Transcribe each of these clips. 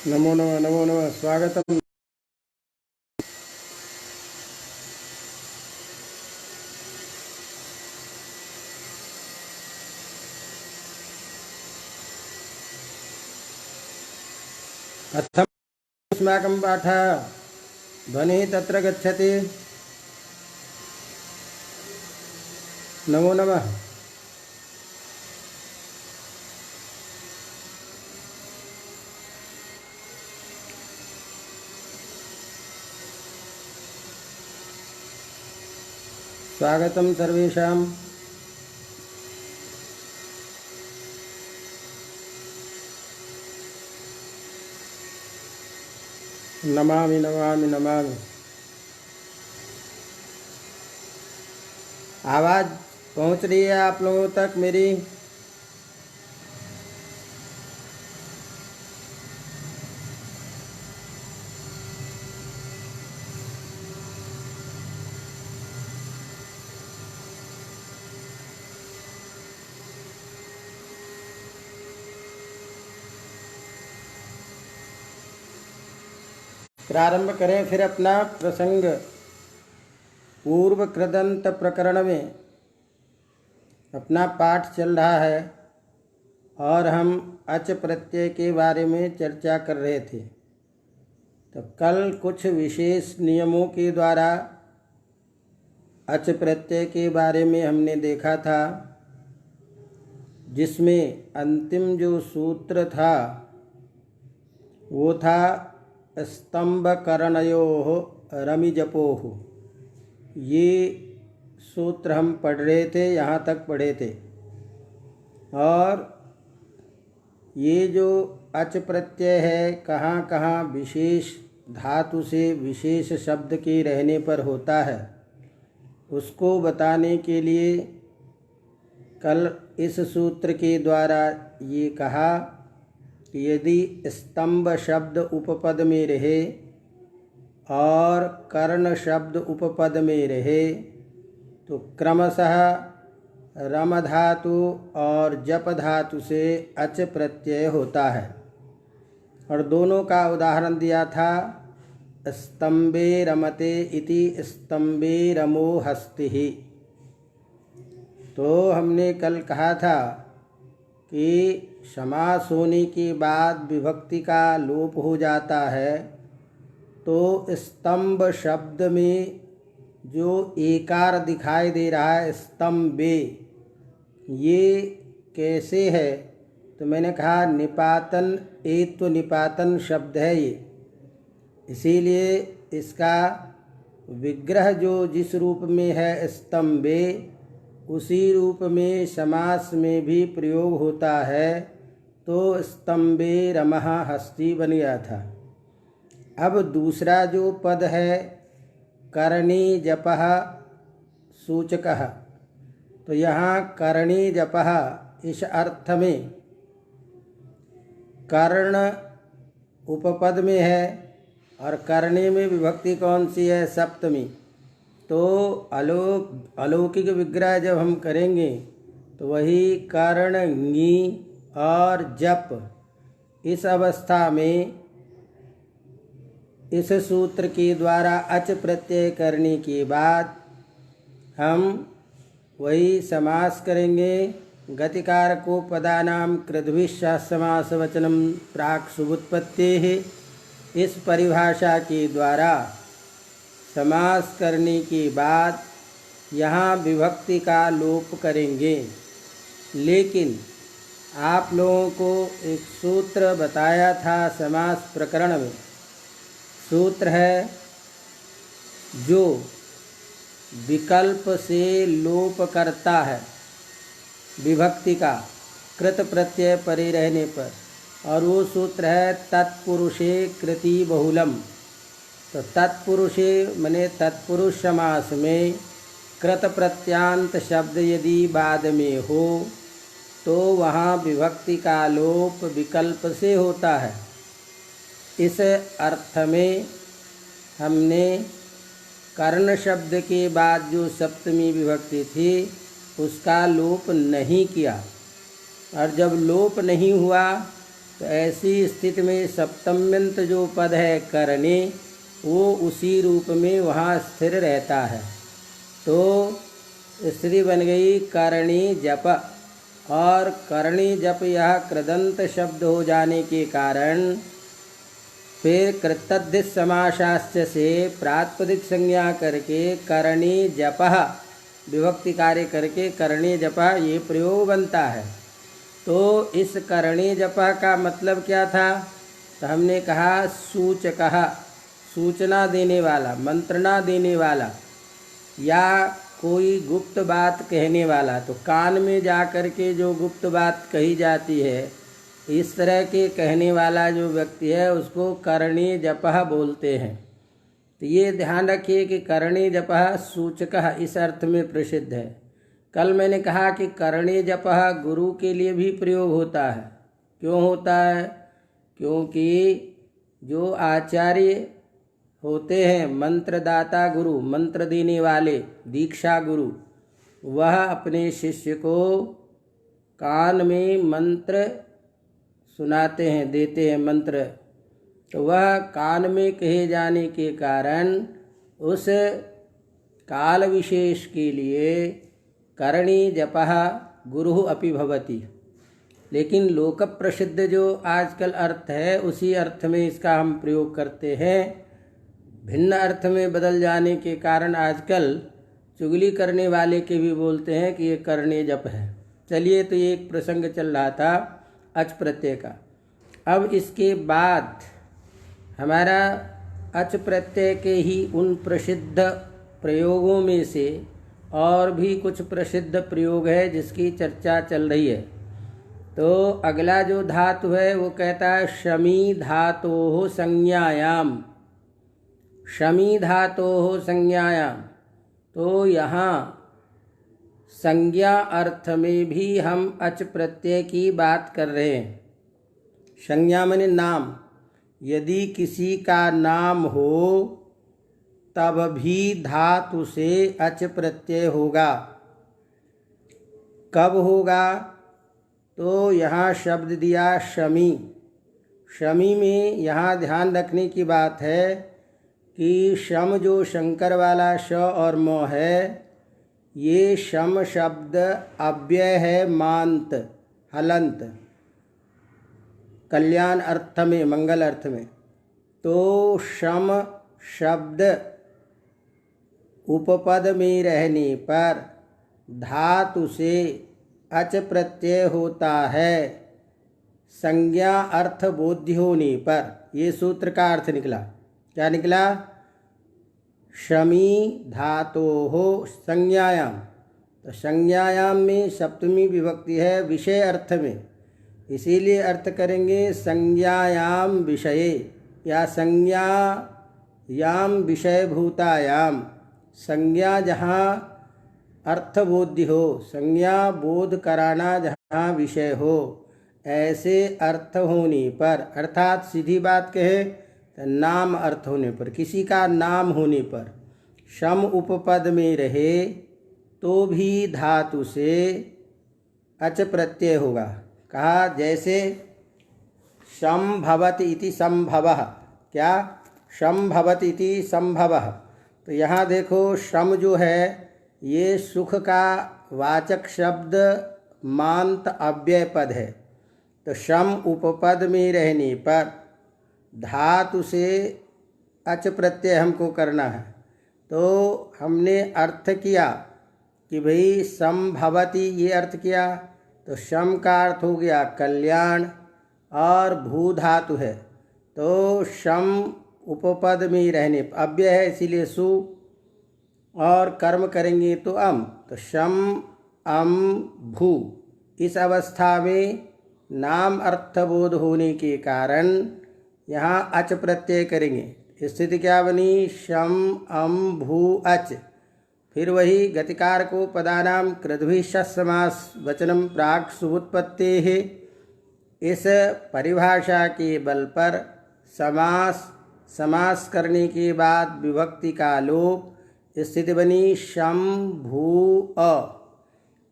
नमो नमः नमो नमः। स्वागतम। कथम अस्माकं पाठः ध्वनिः तत्र गच्छति। नमो नमः। स्वागतं सर्वेषां। नमामि नमामि नमामि। आवाज़ पहुंच रही है आप लोगों तक मेरी? प्रारंभ करें फिर अपना प्रसंग। पूर्व कृदंत प्रकरण में अपना पाठ चल रहा है और हम अच प्रत्यय के बारे में चर्चा कर रहे थे। तो कल कुछ विशेष नियमों के द्वारा अच प्रत्यय के बारे में हमने देखा था, जिसमें अंतिम जो सूत्र था वो था स्तंभकरणयोः रमिजपोः। ये सूत्र हम पढ़ रहे थे, यहाँ तक पढ़े थे। और ये जो अच प्रत्यय है कहाँ कहाँ विशेष धातु से विशेष शब्द के रहने पर होता है, उसको बताने के लिए कल इस सूत्र के द्वारा ये कहा कि यदि स्तंभ शब्द उपपद में रहे और कर्ण शब्द उपपद में रहे तो क्रमशः रम धातु और जप धातु से अच प्रत्यय होता है। और दोनों का उदाहरण दिया था, स्तंभे रमते इति स्तंभे रमो हस्तिः। तो हमने कल कहा था कि समास होने के बाद विभक्ति का लोप हो जाता है, तो स्तंभ शब्द में जो एकार दिखाई दे रहा है स्तंभे, ये कैसे है? तो मैंने कहा निपातन, एत्व निपातन शब्द है ये, इसीलिए इसका विग्रह जो जिस रूप में है स्तंभे, उसी रूप में समास में भी प्रयोग होता है। तो स्तंभे रमः हस्ती बन गया था। अब दूसरा जो पद है करणी जपः सूचकः, तो यहाँ करणी जपः इस अर्थ में कर्ण उपपद में है और करणी में विभक्ति कौन सी है? सप्तमी। तो अलौकिक विग्रह जब हम करेंगे तो वही कर्ण ङी और जप, इस अवस्था में इस सूत्र के द्वारा अच प्रत्यय करने के बाद हम वही समास करेंगे। गतिकारको पदानां कृद्भिः समास वचनम प्राक् शुभुत्पत्तेः, इस परिभाषा के द्वारा समास करने के बाद यहाँ विभक्ति का लोप करेंगे। लेकिन आप लोगों को एक सूत्र बताया था समास प्रकरण में, सूत्र है जो विकल्प से लोप करता है विभक्ति का कृत प्रत्यय परे रहने पर, और वो सूत्र है तत्पुरुषे कृति बहुलम। तो तत्पुरुषे माने तत्पुरुष समास में कृत प्रत्यांत शब्द यदि बाद में हो तो वहाँ विभक्ति का लोप विकल्प से होता है। इस अर्थ में हमने कर्ण शब्द के बाद जो सप्तमी विभक्ति थी उसका लोप नहीं किया, और जब लोप नहीं हुआ तो ऐसी स्थिति में सप्तम्यंत जो पद है करणी, वो उसी रूप में वहाँ स्थिर रहता है। तो स्थिति बन गई करणी जप, और करणी जप यह कृदंत शब्द हो जाने के कारण फिर कृतद्धित समासास्य से प्रातिपदिक संज्ञा करके करणी जपः विभक्ति कार्य करके करणी जपः ये प्रयोग बनता है। तो इस करणी जपः का मतलब क्या था? तो हमने कहा सूचकः, सूचना देने वाला, मंत्रणा देने वाला, या कोई गुप्त बात कहने वाला। तो कान में जा कर के जो गुप्त बात कही जाती है, इस तरह के कहने वाला जो व्यक्ति है उसको करणी जपः बोलते हैं। तो ये ध्यान रखिए कि करणी जपः सूचकः इस अर्थ में प्रसिद्ध है। कल मैंने कहा कि करणी जपः गुरु के लिए भी प्रयोग होता है। क्यों होता है? क्योंकि जो आचार्य होते हैं, मंत्रदाता गुरु, मंत्र देने वाले, दीक्षा गुरु, वह अपने शिष्य को कान में मंत्र सुनाते हैं, देते हैं मंत्र। तो वह कान में कहे जाने के कारण उस काल विशेष के लिए करणी जपः गुरु अपि भवति। लेकिन लोक प्रसिद्ध जो आजकल अर्थ है, उसी अर्थ में इसका हम प्रयोग करते हैं। भिन्न अर्थ में बदल जाने के कारण आजकल चुगली करने वाले के भी बोलते हैं कि ये करणी जप है। चलिए, तो ये एक प्रसंग चल रहा था अच प्रत्यय का। अब इसके बाद हमारा अच प्रत्यय के ही उन प्रसिद्ध प्रयोगों में से और भी कुछ प्रसिद्ध प्रयोग है जिसकी चर्चा चल रही है। तो अगला जो धातु है वो कहता है शमी धातोः संज्ञायाम, शमी धातोः संज्ञायाम। तो यहाँ संज्ञा अर्थ में भी हम अच प्रत्यय की बात कर रहे हैं। संज्ञा माने नाम। यदि किसी का नाम हो तब भी धातु से अच प्रत्यय होगा। कब होगा? तो यहाँ शब्द दिया शमी। शमी में यहाँ ध्यान रखने की बात है कि शम जो शंकर वाला श और म है, ये शम शब्द अव्यय है, मांत हलंत, कल्याण अर्थ में, मंगल अर्थ में। तो शम शब्द उपपद में रहने पर धातु से अच प्रत्यय होता है संज्ञा अर्थ बोध्य होने पर। ये सूत्र का अर्थ निकला। क्या निकला? शमी धातोः संज्ञायाम। तो संज्ञायाम में सप्तमी विभक्ति है विषय अर्थ में, इसीलिए अर्थ करेंगे संज्ञायाम विषये या संज्ञायाम विषयभूतायाम। संज्ञा जहाँ अर्थबोध्य हो, संज्ञा बोध कराना जहाँ विषय हो, ऐसे अर्थ होने पर, अर्थात सीधी बात कहे तो नाम अर्थ होने पर, किसी का नाम होने पर शम उपपद में रहे तो भी धातु से अच प्रत्यय होगा। कहा जैसे संभवति इति संभवः। क्या? संभवति इति संभवः। तो यहाँ देखो शम जो है ये सुख का वाचक शब्द मांत अव्यय पद है। तो शम उपपद में रहने पर धातु से अच प्रत्यय हमको करना है। तो हमने अर्थ किया कि भाई संभवति, ये अर्थ किया। तो शम का अर्थ हो गया कल्याण और भू धातु है, तो शम उपपद में रहने अव्यय है, इसीलिए सु, और कर्म करेंगे तो अम। तो शम अम भू, इस अवस्था में नाम अर्थबोध होने के कारण यहाँ अच प्रत्यय करेंगे। स्थिति क्या बनी? शम अम भू अच। फिर वही गतिकार को पदानाम कृद्भिः समास वचनम प्राक सुबुत्पत्तेः, इस परिभाषा के बल पर समास करने के बाद विभक्ति का लोप, स्थिति बनी शम भू अ।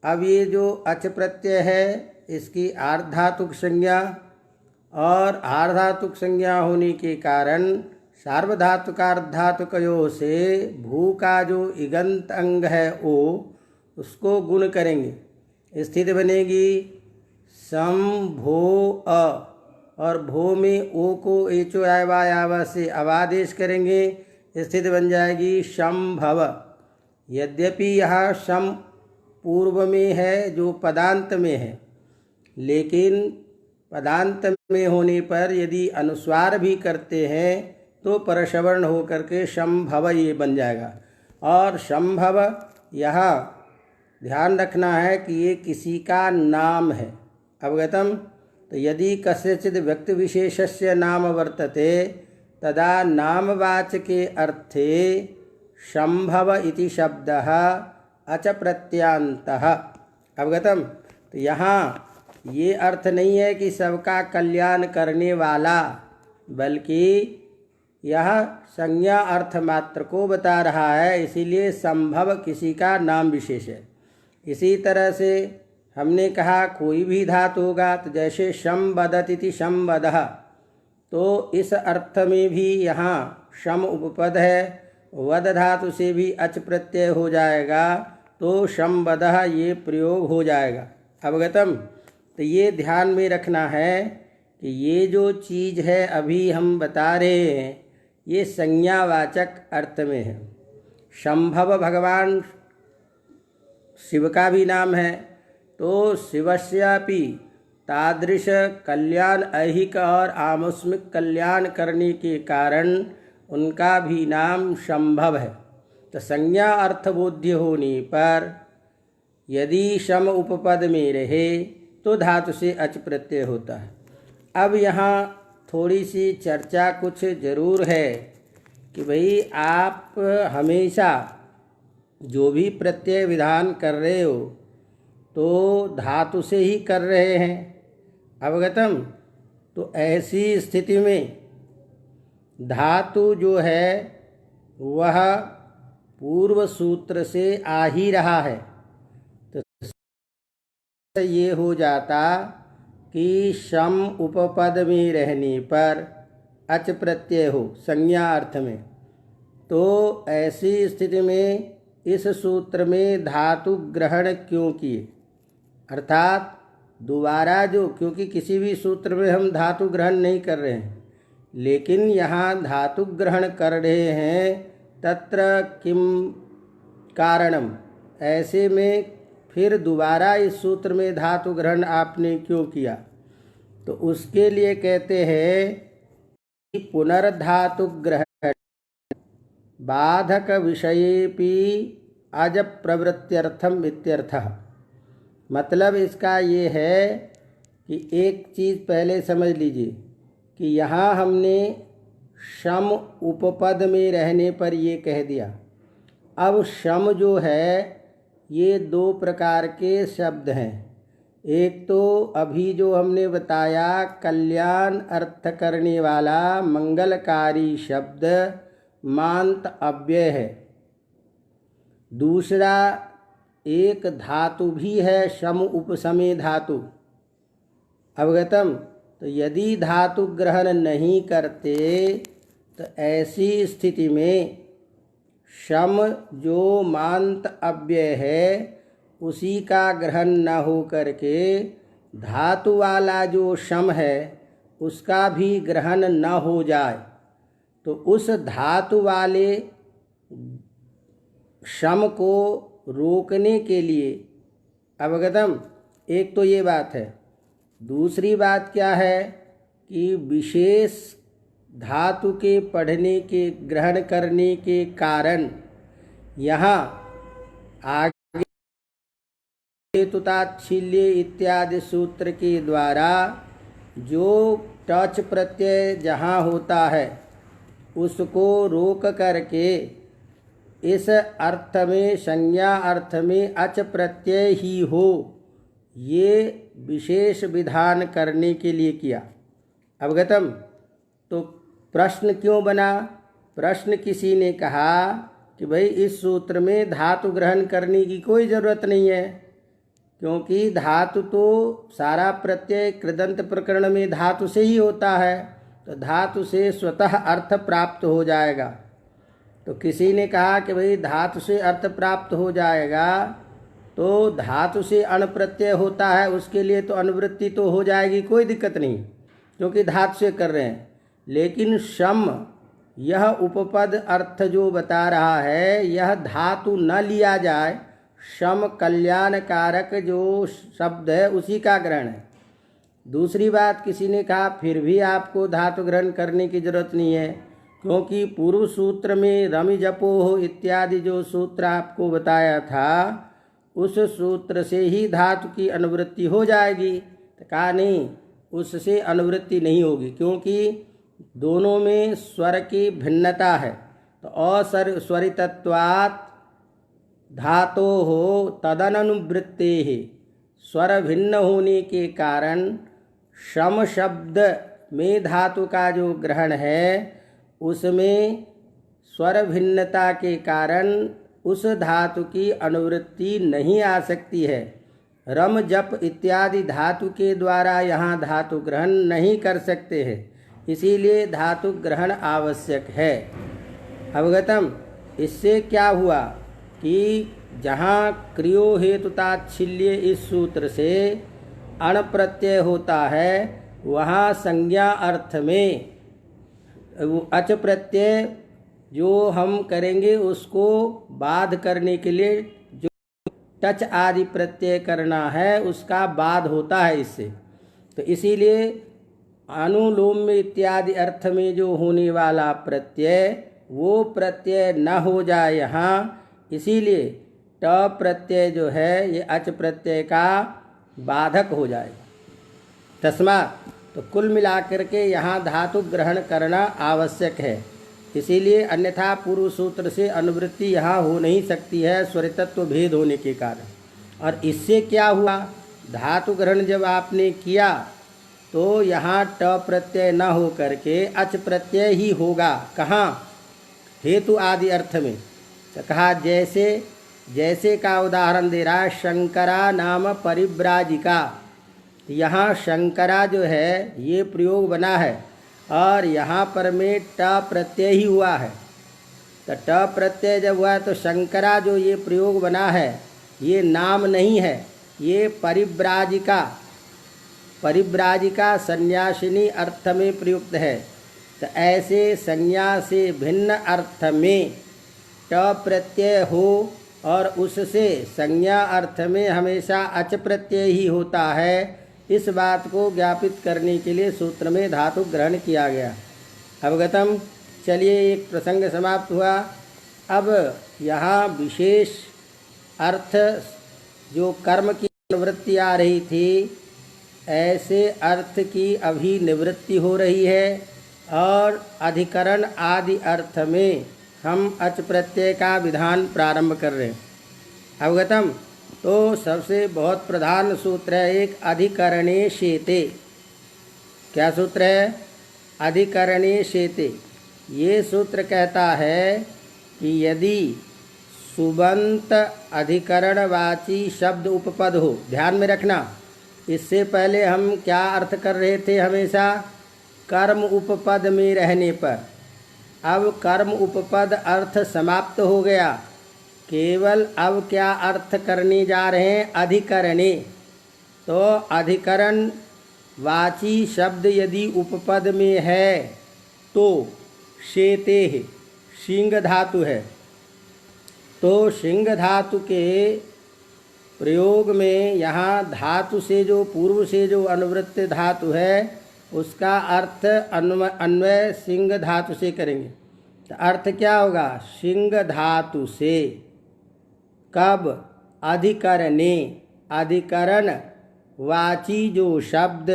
अब ये जो अच प्रत्यय है इसकी आर्धातुक संज्ञा और आर्धातुक संज्ञा होने के कारण सार्वधातुकार्धातुकयों से भू का जो इगंत अंग है ओ उसको गुण करेंगे। स्थिति बनेगी सम भो अ, और भो में ओ को एचो आवा से अवादेश करेंगे, स्थिति बन जाएगी शंभव। यद्यपि यहाँ शम पूर्व में है जो पदांत में है, लेकिन पदांत में होने पर यदि अनुस्वार भी करते हैं तो परसवर्ण होकर के शंभव ये बन जाएगा। और शंभव यहाँ ध्यान रखना है कि ये किसी का नाम है। अवगतम। तो यदि कस्यचित् व्यक्ति विशेषस्य नाम वर्तते तदा नामवाचके अर्थे शंभव इति शब्दः अच प्रत्यांतः। अवगतम। तो यहाँ ये अर्थ नहीं है कि सबका कल्याण करने वाला, बल्कि यह संज्ञा अर्थ मात्र को बता रहा है, इसीलिए संभव किसी का नाम विशेष है। इसी तरह से हमने कहा कोई भी धातु होगा, तो जैसे शम बदति शम बदः, तो इस अर्थ में भी यहाँ शम उपपद है, वद धातु से भी अच प्रत्यय हो जाएगा, तो शम बदः ये प्रयोग हो जाएगा। अवगतम। तो ये ध्यान में रखना है कि ये जो चीज़ है अभी हम बता रहे हैं ये संज्ञावाचक अर्थ में है। शंभव भगवान शिव का भी नाम है, तो शिवस्यापि तादृश कल्याण ऐहिक और आमुष्मिक कल्याण करने के कारण उनका भी नाम शंभव है। तो संज्ञा अर्थबोध्य होने पर यदि शम उपपद में रहे तो धातु से अच प्रत्यय होता है। अब यहाँ थोड़ी सी चर्चा कुछ ज़रूर है कि भाई आप हमेशा जो भी प्रत्यय विधान कर रहे हो तो धातु से ही कर रहे हैं। अवगतम। तो ऐसी स्थिति में धातु जो है वह पूर्व सूत्र से आ ही रहा है, तो ये हो जाता कि शम उपपद में रहने पर अच प्रत्यय हो संज्ञा अर्थ में। तो ऐसी स्थिति में इस सूत्र में धातु ग्रहण क्यों किए, अर्थात दोबारा जो, क्योंकि किसी भी सूत्र में हम धातु ग्रहण नहीं कर रहे हैं, लेकिन यहाँ धातु ग्रहण कर रहे हैं, तत्र किम कारणम, ऐसे में फिर दोबारा इस सूत्र में धातु ग्रहण आपने क्यों किया। तो उसके लिए कहते हैं कि पुनर्धातु ग्रहण बाधक विषयेपि अज प्रवृत्त्यर्थम इत्यर्थः। मतलब इसका ये है कि एक चीज़ पहले समझ लीजिए कि यहाँ हमने शम उपपद में रहने पर ये कह दिया। अब शम जो है ये दो प्रकार के शब्द हैं। एक तो अभी जो हमने बताया कल्याण अर्थ करने वाला मंगलकारी शब्द मांत अव्यय है। दूसरा एक धातु भी है शम उपसमे धातु। अवगतम। तो यदि धातु ग्रहण नहीं करते तो ऐसी स्थिति में शम जो मांत अव्यय है उसी का ग्रहण न हो करके धातु वाला जो शम है उसका भी ग्रहण न हो जाए, तो उस धातु वाले शम को रोकने के लिए, अवगतम, एक तो ये बात है। दूसरी बात क्या है कि विशेष धातु के पढ़ने के ग्रहण करने के कारण यहाँ आगे हेतुताच्छिल्य इत्यादि सूत्र के द्वारा जो टच प्रत्यय जहाँ होता है उसको रोक करके इस अर्थ में संज्ञा अर्थ में अच प्रत्यय ही हो, ये विशेष विधान करने के लिए किया। अवगतम। तो प्रश्न क्यों बना? प्रश्न किसी ने कहा कि भाई इस सूत्र में धातु ग्रहण करने की कोई ज़रूरत नहीं है, क्योंकि धातु तो सारा प्रत्यय कृदंत प्रकरण में धातु से ही होता है, तो धातु से स्वतः अर्थ प्राप्त हो जाएगा। तो किसी ने कहा कि भाई धातु से अर्थ प्राप्त हो जाएगा, तो धातु से अण प्रत्यय होता है, उसके लिए तो अनुवृत्ति तो हो जाएगी, कोई दिक्कत नहीं, क्योंकि धातु से कर रहे हैं। लेकिन शम, यह उपपद अर्थ जो बता रहा है, यह धातु न लिया जाए, शम कल्याण कारक जो शब्द है उसी का ग्रहण है। दूसरी बात, किसी ने कहा फिर भी आपको धातु ग्रहण करने की जरूरत नहीं है, क्योंकि पूर्व सूत्र में रमि जपो इत्यादि जो सूत्र आपको बताया था, उस सूत्र से ही धातु की अनुवृत्ति हो जाएगी। तो कहा नहीं, उससे अनुवृत्ति नहीं होगी, क्योंकि दोनों में स्वर की भिन्नता है। तो अस्वरितत्वात् धातो हो तदनुवृत्ते है, स्वर भिन्न होने के कारण शम शब्द में धातु का जो ग्रहण है, उसमें स्वर भिन्नता के कारण उस धातु की अनुवृत्ति नहीं आ सकती है। रम जप इत्यादि धातु के द्वारा यहाँ धातु ग्रहण नहीं कर सकते हैं, इसीलिए धातु ग्रहण आवश्यक है। अवगतम। इससे क्या हुआ कि जहाँ क्रियो हेतु ताच्छिल्य इस सूत्र से अण प्रत्यय होता है, वहाँ संज्ञा अर्थ में अच प्रत्यय जो हम करेंगे उसको बाध करने के लिए जो टच आदि प्रत्यय करना है, उसका बाध होता है इससे। तो इसीलिए अनुलोम इत्यादि अर्थ में जो होने वाला प्रत्यय, वो प्रत्यय न हो जाए यहाँ, इसीलिए ट प्रत्यय जो है ये अच प्रत्यय का बाधक हो जाएगा। तस्मात्, तो कुल मिलाकर के यहाँ धातु ग्रहण करना आवश्यक है। इसीलिए अन्यथा पूर्व सूत्र से अनुवृत्ति यहाँ हो नहीं सकती है, स्वरितत्व भेद होने के कारण। और इससे क्या हुआ, धातु ग्रहण जब आपने किया तो यहाँ ट प्रत्यय न हो करके अच प्रत्यय ही होगा। कहाँ? हेतु आदि अर्थ में। तो कहा जैसे का उदाहरण दे रहा है, शंकरा नाम परिव्राजिका। यहाँ शंकरा जो है ये प्रयोग बना है, और यहाँ पर में ट प्रत्यय ही हुआ है। तो ट प्रत्यय जब हुआ तो शंकरा जो ये प्रयोग बना है, ये नाम नहीं है, ये परिव्राजिका सन्यासिनी अर्थ में प्रयुक्त है। तो ऐसे संज्ञा से भिन्न अर्थ में ट प्रत्यय हो और उससे संज्ञा अर्थ में हमेशा अच प्रत्यय ही होता है, इस बात को ज्ञापित करने के लिए सूत्र में धातु ग्रहण किया गया। अवगतम। चलिए, एक प्रसंग समाप्त हुआ। अब यहाँ विशेष अर्थ जो कर्म की निवृत्ति आ रही थी, ऐसे अर्थ की अभी निवृत्ति हो रही है, और अधिकरण आदि अर्थ में हम अच प्रत्यय का विधान प्रारंभ कर रहे हैं। अवगतम। तो सबसे बहुत प्रधान सूत्र है एक अधिकरणे शेते। क्या सूत्र है? अधिकरणे शेते। ये सूत्र कहता है कि यदि सुबंत अधिकरणवाची शब्द उपपद हो, ध्यान में रखना, इससे पहले हम क्या अर्थ कर रहे थे हमेशा? कर्म उपपद में रहने पर। अब कर्म उपपद अर्थ समाप्त हो गया, केवल अब क्या अर्थ करने जा रहे हैं? अधिकरणे। तो अधिकरण वाची शब्द यदि उपपद में है तो शेते है, शिंग धातु है। तो शिंग धातु के प्रयोग में यहाँ धातु से जो पूर्व से जो अनुवृत्त धातु है, उसका अर्थ अन्वय सिंह धातु से करेंगे। तो अर्थ क्या होगा? सिंह धातु से। कब? अधिकरणे। अधिकरण वाची जो शब्द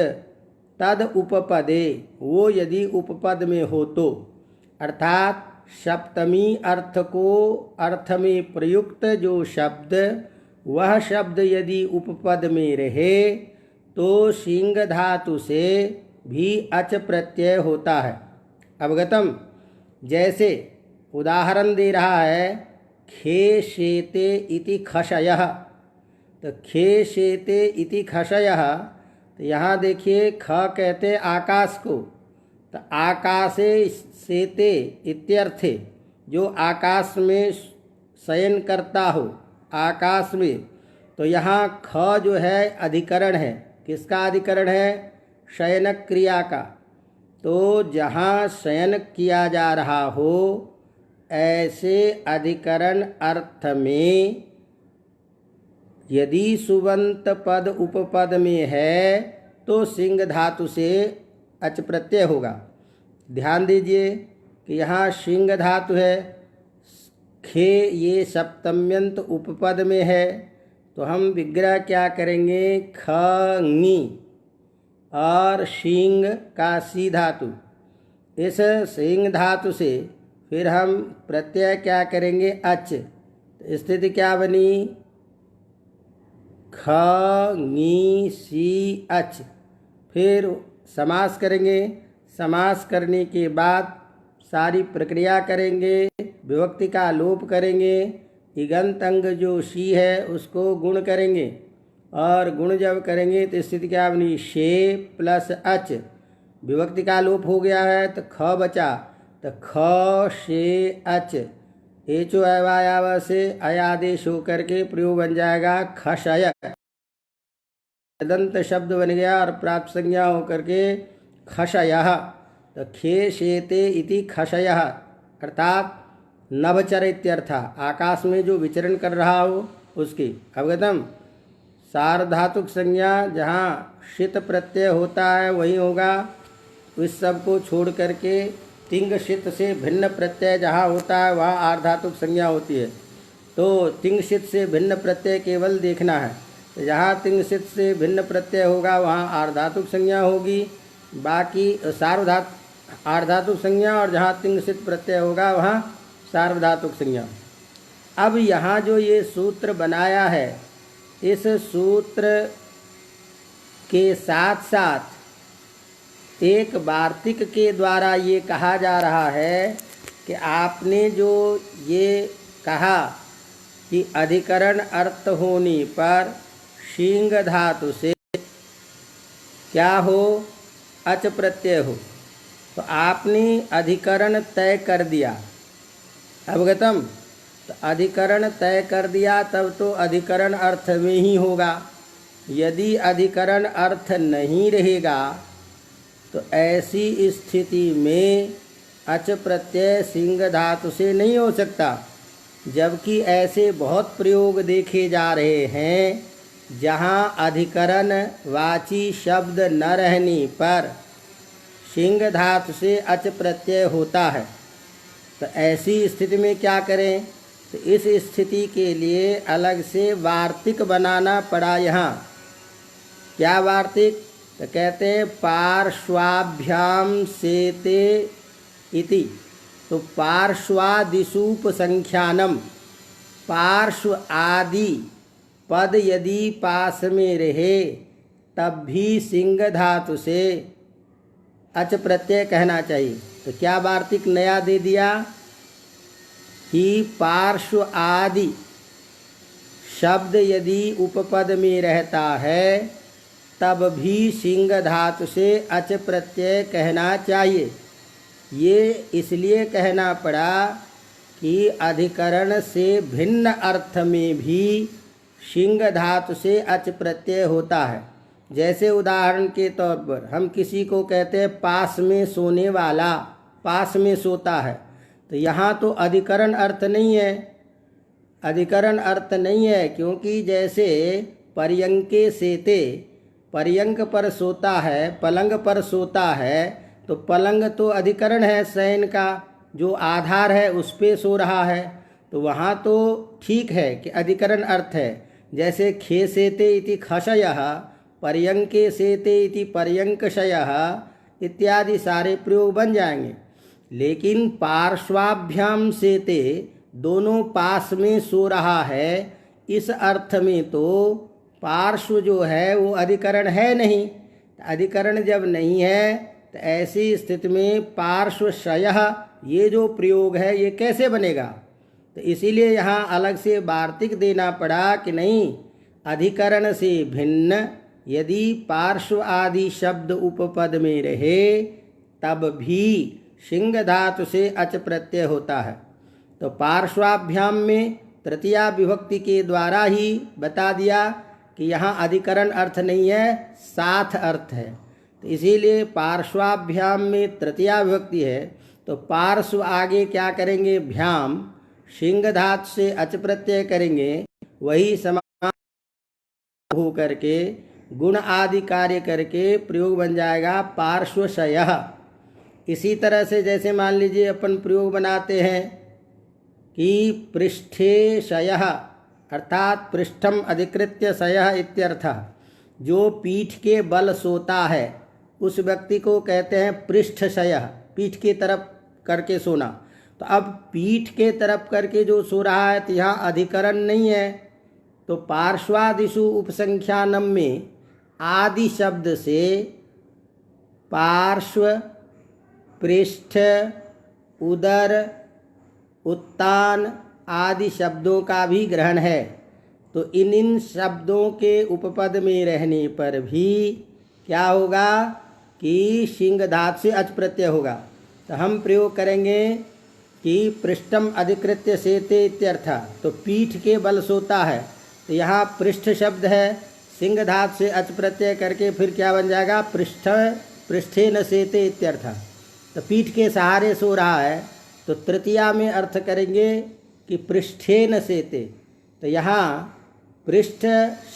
तद उपपदे, वो यदि उपपद में हो तो, अर्थात सप्तमी अर्थ में प्रयुक्त जो शब्द, वह शब्द यदि उपपद में रहे तो सिंह धातु से भी अच प्रत्यय होता है। अवगतम। जैसे उदाहरण दे रहा है, खे शेते इति खशयः। तो खे शेते इति खशयः, तो यहाँ देखिए ख कहते आकाश को, तो आकाशे शेते इत्यर्थे, जो आकाश में शयन करता हो आकाश में। तो यहाँ ख जो है अधिकरण है, किसका अधिकरण है? शयन क्रिया का। तो जहाँ शयन किया जा रहा हो ऐसे अधिकरण अर्थ में यदि सुबंत पद उपपद में है तो सिंह धातु से अच प्रत्यय होगा। ध्यान दीजिए कि यहाँ सिंह धातु है, खे ये सप्तम्यंत उपपद में है, तो हम विग्रह क्या करेंगे? ख ङी और सिंह का सी धातु, इस सिंह धातु से फिर हम प्रत्यय क्या करेंगे? अच। तो स्थिति क्या बनी? ख ङी सी अच। फिर समास करेंगे, समास करने के बाद सारी प्रक्रिया करेंगे, विभक्ति का लोप करेंगे, इगंत अंग जो शी है उसको गुण करेंगे, और गुण जब करेंगे तो स्थिति क्या बनी? शे प्लस अच। विभक्ति का लोप हो गया है तो ख बचा, तो ख शे अच, एचो अवायाव से अयादेश होकर के प्रयोग बन जाएगा खशय। दंत शब्द बन गया और प्राप्त संज्ञा होकर के खशयः। तो खे शेते इति खशयः अर्थात नभचर इत्यर्थ, आकाश में जो विचरण कर रहा हो उसकी। अवगतम। सार्वधातुक संज्ञा जहाँ शित प्रत्यय होता है वही होगा, इस सब को छोड़ करके तिंग शित से भिन्न प्रत्यय जहाँ होता है वहाँ आर्धातुक संज्ञा होती है। तो तिंग शित से भिन्न प्रत्यय केवल देखना है, तो जहाँ तिंग शित से भिन्न प्रत्यय होगा वहाँ आर्धातुक संज्ञा होगी, बाकी आर्धातुक संज्ञा, और जहाँ तिंग शित प्रत्यय होगा वहाँ सार्वधातुक संज्ञा। अब यहाँ जो ये सूत्र बनाया है, इस सूत्र के साथ साथ एक वार्तिक के द्वारा ये कहा जा रहा है कि आपने जो ये कहा कि अधिकरण अर्थ होने पर शींग धातु से क्या हो? अच प्रत्यय हो, तो आपने अधिकरण तय कर दिया। अवगतम। तो अधिकरण तय कर दिया तब तो अधिकरण अर्थ में ही होगा। यदि अधिकरण अर्थ नहीं रहेगा तो ऐसी स्थिति में अच प्रत्यय सिंह धातु से नहीं हो सकता। जबकि ऐसे बहुत प्रयोग देखे जा रहे हैं जहाँ अधिकरण वाची शब्द न रहने पर सिंह धातु से अच प्रत्यय होता है। तो ऐसी स्थिति में क्या करें? तो इस स्थिति के लिए अलग से वार्तिक बनाना पड़ा। यहाँ क्या वार्तिक? तो कहते हैं पार्श्वाभ्याम सेते इति। तो पार्श्वादिसूप संख्यानम, पार्श्व आदि पद यदि पास में रहे तब भी सिंह धातु से अच प्रत्यय कहना चाहिए। तो क्या वार्तिक नया दे दिया कि पार्श्व आदि शब्द यदि उपपद में रहता है तब भी सिंह धातु से अच प्रत्यय कहना चाहिए। ये इसलिए कहना पड़ा कि अधिकरण से भिन्न अर्थ में भी सिंह धातु से अच प्रत्यय होता है। जैसे उदाहरण के तौर पर हम किसी को कहते हैं पास में सोने वाला, पास में सोता है, तो यहाँ तो अधिकरण अर्थ नहीं है, अधिकरण अर्थ नहीं है, क्योंकि जैसे पर्यंके सेते, पर्यंक पर सोता है, पलंग पर सोता है, तो पलंग तो अधिकरण है, शयन का जो आधार है उस पे सो रहा है, तो वहाँ तो ठीक है कि अधिकरण अर्थ है। जैसे खे सेते इति खशयः, पर्यंके सेते इति पर्यंकशयः इत्यादि सारे प्रयोग बन जाएंगे। लेकिन पार्श्वाभ्याम सेते, दोनों पास में सो रहा है, इस अर्थ में तो पार्श्व जो है वो अधिकरण है नहीं। अधिकरण जब नहीं है तो ऐसी स्थिति में पार्श्वशयः ये जो प्रयोग है ये कैसे बनेगा? तो इसीलिए यहाँ अलग से वार्तिक देना पड़ा कि नहीं, अधिकरण से भिन्न यदि पार्श्व आदि शब्द उपपद में रहे तब भी शिंग धातु से अच प्रत्यय होता है। तो पार्श्वाभ्याम में तृतीया विभक्ति के द्वारा ही बता दिया कि यहाँ अधिकरण अर्थ नहीं है, साथ अर्थ है। तो इसीलिए पार्श्वाभ्याम में तृतीया विभक्ति है तो पार्श्व आगे क्या करेंगे, भ्याम, शिंग धातु से अच प्रत्यय करेंगे, वही समान हो करके गुण आदि कार्य करके प्रयोग बन जाएगा पार्श्वशयः। इसी तरह से जैसे मान लीजिए अपन प्रयोग बनाते हैं कि पृष्ठे शयः, अर्थात पृष्ठम अधिकृत्य शयः इत्यर्थः। जो पीठ के बल सोता है उस व्यक्ति को कहते हैं पृष्ठशयः, पीठ के तरफ करके सोना। तो अब पीठ के तरफ करके जो सो रहा है तो यहाँ अधिकरण नहीं है। तो पार्श्वादिषु उपसंख्यानम में आदि शब्द से पार्श्व, पृष्ठ, उदर, उत्तान आदि शब्दों का भी ग्रहण है। तो इन शब्दों के उपपद में रहने पर भी क्या होगा कि शिंग धातु से अच प्रत्यय होगा। तो हम प्रयोग करेंगे कि पृष्ठम अधिकृत्य सेते इत्यर्थः। तो पीठ के बल सोता है तो यहाँ पृष्ठ शब्द है, सिंह धातु से अच प्रत्यय करके फिर क्या बन जाएगा, पृष्ठेन सेते इत्यर्थः। तो पीठ के सहारे सो रहा है तो तृतीया में अर्थ करेंगे कि पृष्ठेन सेते। तो यहाँ पृष्ठ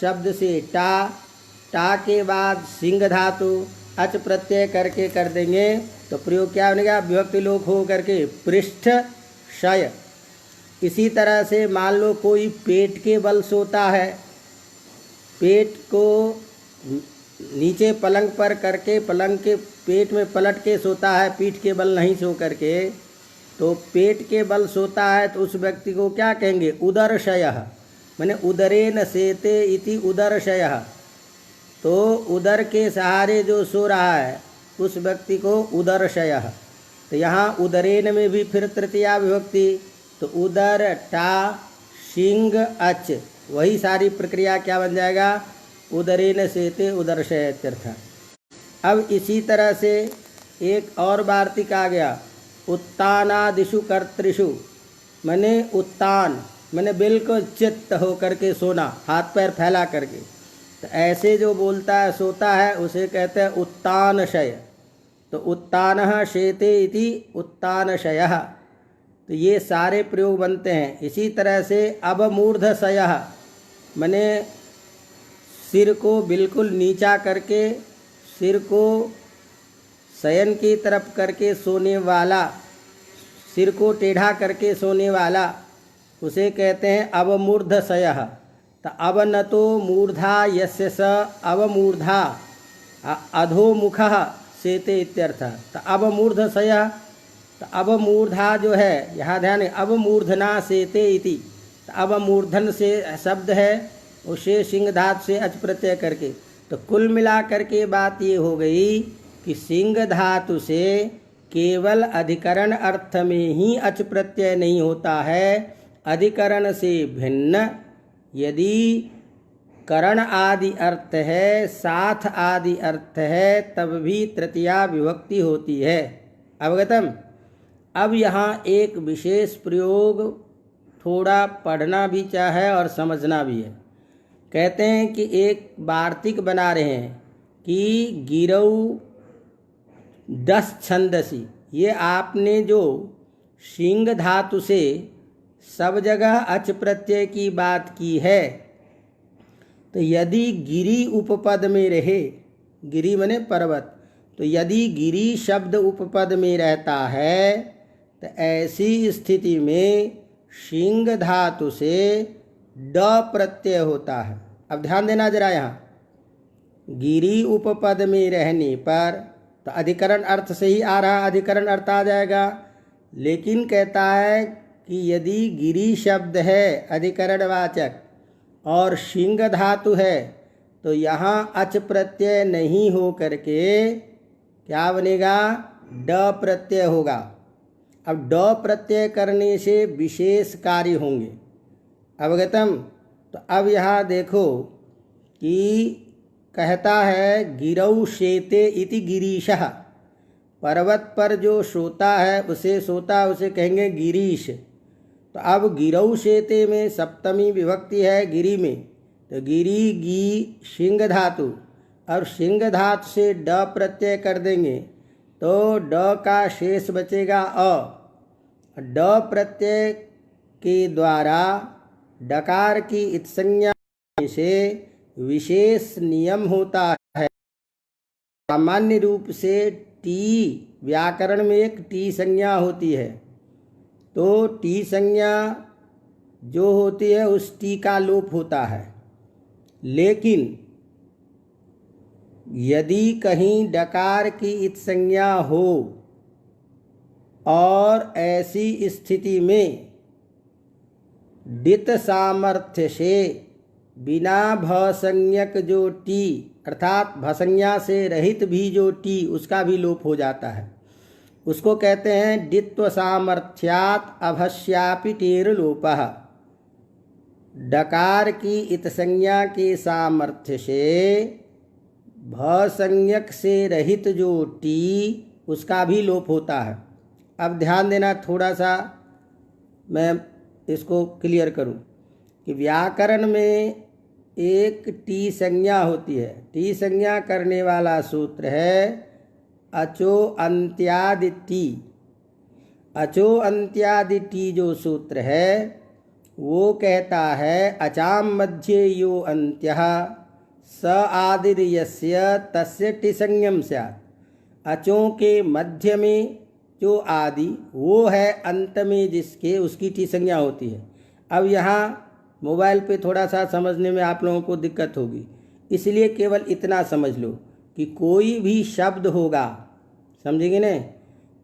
शब्द से टा के बाद सिंह धातु अच प्रत्यय करके कर देंगे तो प्रयोग क्या बनेगा, विभक्ति लोप हो करके पृष्ठ शय। इसी तरह से मान लो कोई पेट के बल सोता है, पेट को नीचे पलंग पर करके पलंग के पेट में पलट के सोता है, पीठ के बल नहीं सो करके, तो पेट के बल सोता है तो उस व्यक्ति को क्या कहेंगे, उदरशयः, माने उदरेन सेते इति उदरशयः। तो उदर के सहारे जो सो रहा है उस व्यक्ति को उदरशयः। तो यहाँ उदरेन में भी फिर तृतीया विभक्ति, तो उदर टा शिंग अच, वही सारी प्रक्रिया क्या बन जाएगा, उदरेन सेते उदरशय इत्यर्थः। अब इसी तरह से एक और वार्तिक आ गया, उत्तानादिषु कर्तृषु, माने उत्तान माने बिल्कुल चित्त हो करके सोना, हाथ पैर फैला करके। तो ऐसे जो बोलता है सोता है उसे कहते हैं उत्तानशय। तो उत्तानः शेते इति उत्तानशयः। तो ये सारे प्रयोग बनते हैं। इसी तरह से अवमूर्धशयः, माने सिर को बिल्कुल नीचा करके, सिर को शयन की तरफ करके सोने वाला, सिर को टेढ़ा करके सोने वाला, उसे कहते हैं अवमूर्धशयः। तो अवनतो मूर्धा यस्य स अवमूर्धा अधोमुखः सेते इत्यर्थः। तो अवमूर्धशयः, तो अवमूर्धा जो है यहाँ ध्यान है, अवमूर्धना सेते इति। तो अवमूर्धन से शब्द है, उसे सिंह धातु से अच प्रत्यय करके। तो कुल मिला करके बात ये हो गई कि सिंह धातु से केवल अधिकरण अर्थ में ही अच प्रत्यय नहीं होता है, अधिकरण से भिन्न यदि करण आदि अर्थ है, साथ आदि अर्थ है, तब भी तृतीया विभक्ति होती है। अवगतम। अब यहाँ एक विशेष प्रयोग थोड़ा पढ़ना भी चाहे और समझना भी है। कहते हैं कि एक वार्तिक बना रहे हैं कि गिरऊ 10 छंदसी। ये आपने जो शिंग धातु से सब जगह अच प्रत्यय की बात की है, तो यदि गिरी उपपद में रहे, गिरी माने पर्वत, तो यदि गिरी शब्द उपपद में रहता है तो ऐसी स्थिति में शिंग धातु से ड प्रत्यय होता है। अब ध्यान देना जरा, यहाँ गिरी उपपद में रहने पर तो अधिकरण अर्थ से ही आ रहा, अधिकरण अर्थ आ जाएगा। लेकिन कहता है कि यदि गिरी शब्द है अधिकरणवाचक और शिंग धातु है तो यहाँ अच प्रत्यय नहीं हो करके क्या बनेगा, ड प्रत्यय होगा। अब ड प्रत्यय करने से विशेष कार्य होंगे। अवगतम। तो अब यहाँ देखो कि कहता है गिरौ शेते इति गिरीशः, पर्वत पर जो सोता है उसे कहेंगे गिरीश। तो अब गिरौ शेते में सप्तमी विभक्ति है गिरी में, तो गिरी गी शिंग धातु, और शिंग धातु से ड प्रत्यय कर देंगे तो ड का शेष बचेगा अ। ड प्रत्यय के द्वारा डकार की इत्संज्ञा से विशेष नियम होता है। सामान्य रूप से टी, व्याकरण में एक टी संज्ञा होती है, तो टी संज्ञा जो होती है उस टी का लोप होता है। लेकिन यदि कहीं डकार की इत्संज्ञा हो और ऐसी स्थिति में डित सामर्थ्य से बिना भसंज्ञक जो टी अर्थात भसंज्ञा से रहित भी जो टी उसका भी लोप हो जाता है, उसको कहते हैं डित्व सामर्थ्यात् अभस्यापि टेर लोपः। डकार की इत्संज्ञा के सामर्थ्य से भसंज्ञक से रहित जो टी उसका भी लोप होता है। अब ध्यान देना, थोड़ा सा मैं इसको क्लियर करूं कि व्याकरण में एक टी संज्ञा होती है। टी संज्ञा करने वाला सूत्र है अचो अंत्यादि टी। अचो अंत्यादि टी जो सूत्र है वो कहता है अचाम मध्य यो अंत्यः स आदिर्यस्य तस्य टिसंज्ञम स्यात्। अचों के मध्य में जो आदि वो है अंत में जिसके उसकी टी संज्ञा होती है। अब यहाँ मोबाइल पे थोड़ा सा समझने में आप लोगों को दिक्कत होगी, इसलिए केवल इतना समझ लो कि कोई भी शब्द होगा, समझेंगे न,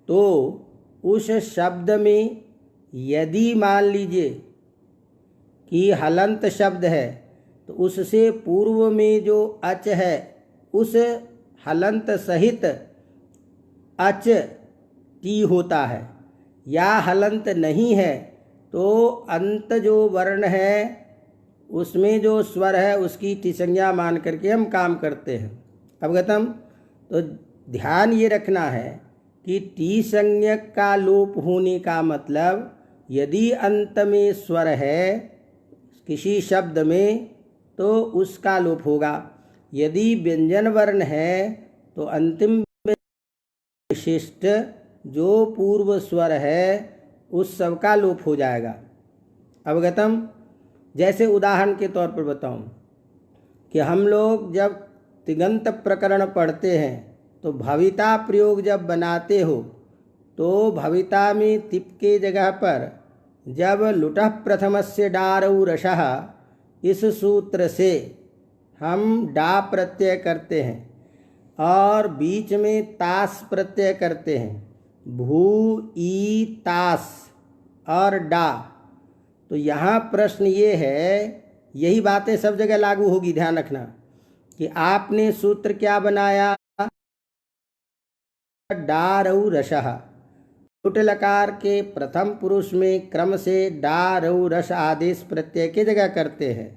तो उस शब्द में यदि मान लीजिए कि हलंत शब्द है तो उससे पूर्व में जो अच है उस हलंत सहित अच टी होता है, या हलंत नहीं है तो अंत जो वर्ण है उसमें जो स्वर है उसकी टी संज्ञा मान करके हम काम करते हैं। अवगतम? तो ध्यान ये रखना है कि टी संज्ञक का लोप होने का मतलब यदि अंत में स्वर है किसी शब्द में तो उसका लोप होगा, यदि व्यंजन वर्ण है तो अंतिम विशिष्ट जो पूर्व स्वर है उस सब का लोप हो जाएगा। अवगतम? जैसे उदाहरण के तौर पर बताऊं कि हम लोग जब तिङन्त प्रकरण पढ़ते हैं तो भविता प्रयोग जब बनाते हो तो भविता में तिप के जगह पर जब लुटः प्रथमस्य डारौ रसः इस सूत्र से हम डा प्रत्यय करते हैं और बीच में तास प्रत्यय करते हैं, भू ई तास और डा। तो यहाँ प्रश्न ये है, यही बातें सब जगह लागू होगी, ध्यान रखना कि आपने सूत्र क्या बनाया, डारौ रसः। लुट लकार के प्रथम पुरुष में क्रम से डा रौ रस आदेश प्रत्यय की जगह करते हैं,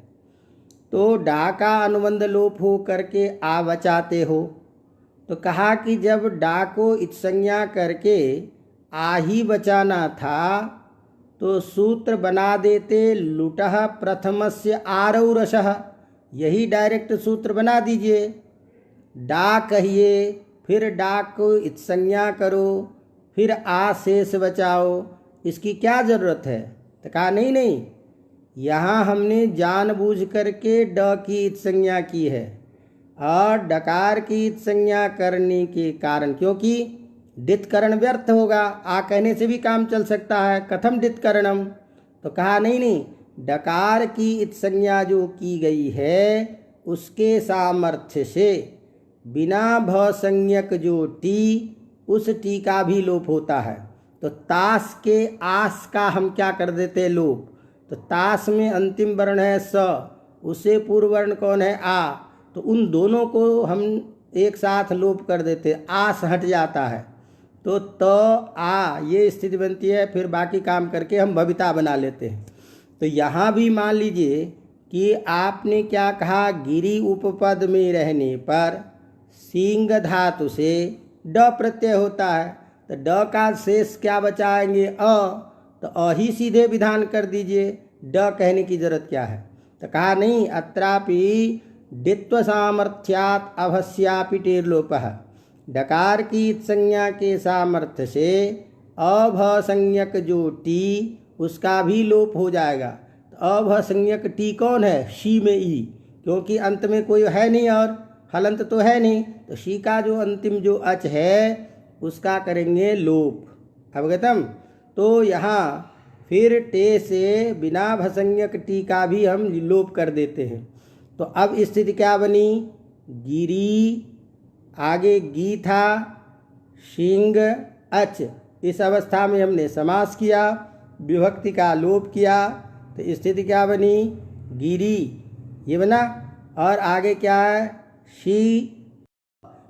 तो डा का अनुबंध लोप हो करके आ बचाते हो। तो कहा कि जब डा को इत्संज्ञा करके आ ही बचाना था तो सूत्र बना देते लुटः प्रथमस्य आरौ रसः, यही डायरेक्ट सूत्र बना दीजिए। डा कहिए, फिर डा को इत्संज्ञा करो, फिर आ शेष बचाओ, इसकी क्या ज़रूरत है? तो कहा नहीं, यहाँ हमने जानबूझ करके ड की इत्संज्ञा की है और डकार की इत्संज्ञा करने के कारण, क्योंकि डितकरण व्यर्थ होगा, आ कहने से भी काम चल सकता है, कथम डितकरणम। तो कहा नहीं, डकार की इत्संज्ञा जो की गई है उसके सामर्थ्य से बिना भसंज्ञक जो टी उस टी का भी लोप होता है। तो तास के आस का हम क्या कर देते हैं, लोप। तो तास में अंतिम वर्ण है स, उससे पूर्व वर्ण कौन है, आ, तो उन दोनों को हम एक साथ लोप कर देते, आस हट जाता है तो त आ ये स्थिति बनती है, फिर बाकी काम करके हम भविता बना लेते हैं। तो यहाँ भी मान लीजिए कि आपने क्या कहा, गिरी उपपद में रहने पर सींग धातु से ड प्रत्यय होता है, तो ड का शेष क्या बचाएंगे, तो अ ही सीधे विधान कर दीजिए, ड कहने की जरूरत क्या है। तो कहा नहीं, अत्रापि डित्व सामर्थ्यात् अभस्यापि टेर्लोपः, डकार की संज्ञा के सामर्थ्य से अभ संज्ञक जो टी उसका भी लोप हो जाएगा। तो अभ संज्ञक टी कौन है, शी में ई, क्योंकि अंत में कोई है नहीं और हलंत तो है नहीं, तो शी का जो अंतिम जो अच है उसका करेंगे लोप। अवगतम। तो यहाँ फिर टे से बिना भसंज्ञक टी का भी हम लोप कर देते हैं। तो अब स्थिति क्या बनी, गिरी आगे गी था, शिंग अच, इस अवस्था में हमने समास किया, विभक्ति का लोप किया, तो स्थिति क्या बनी, गिरी ये बना, और आगे क्या है, शी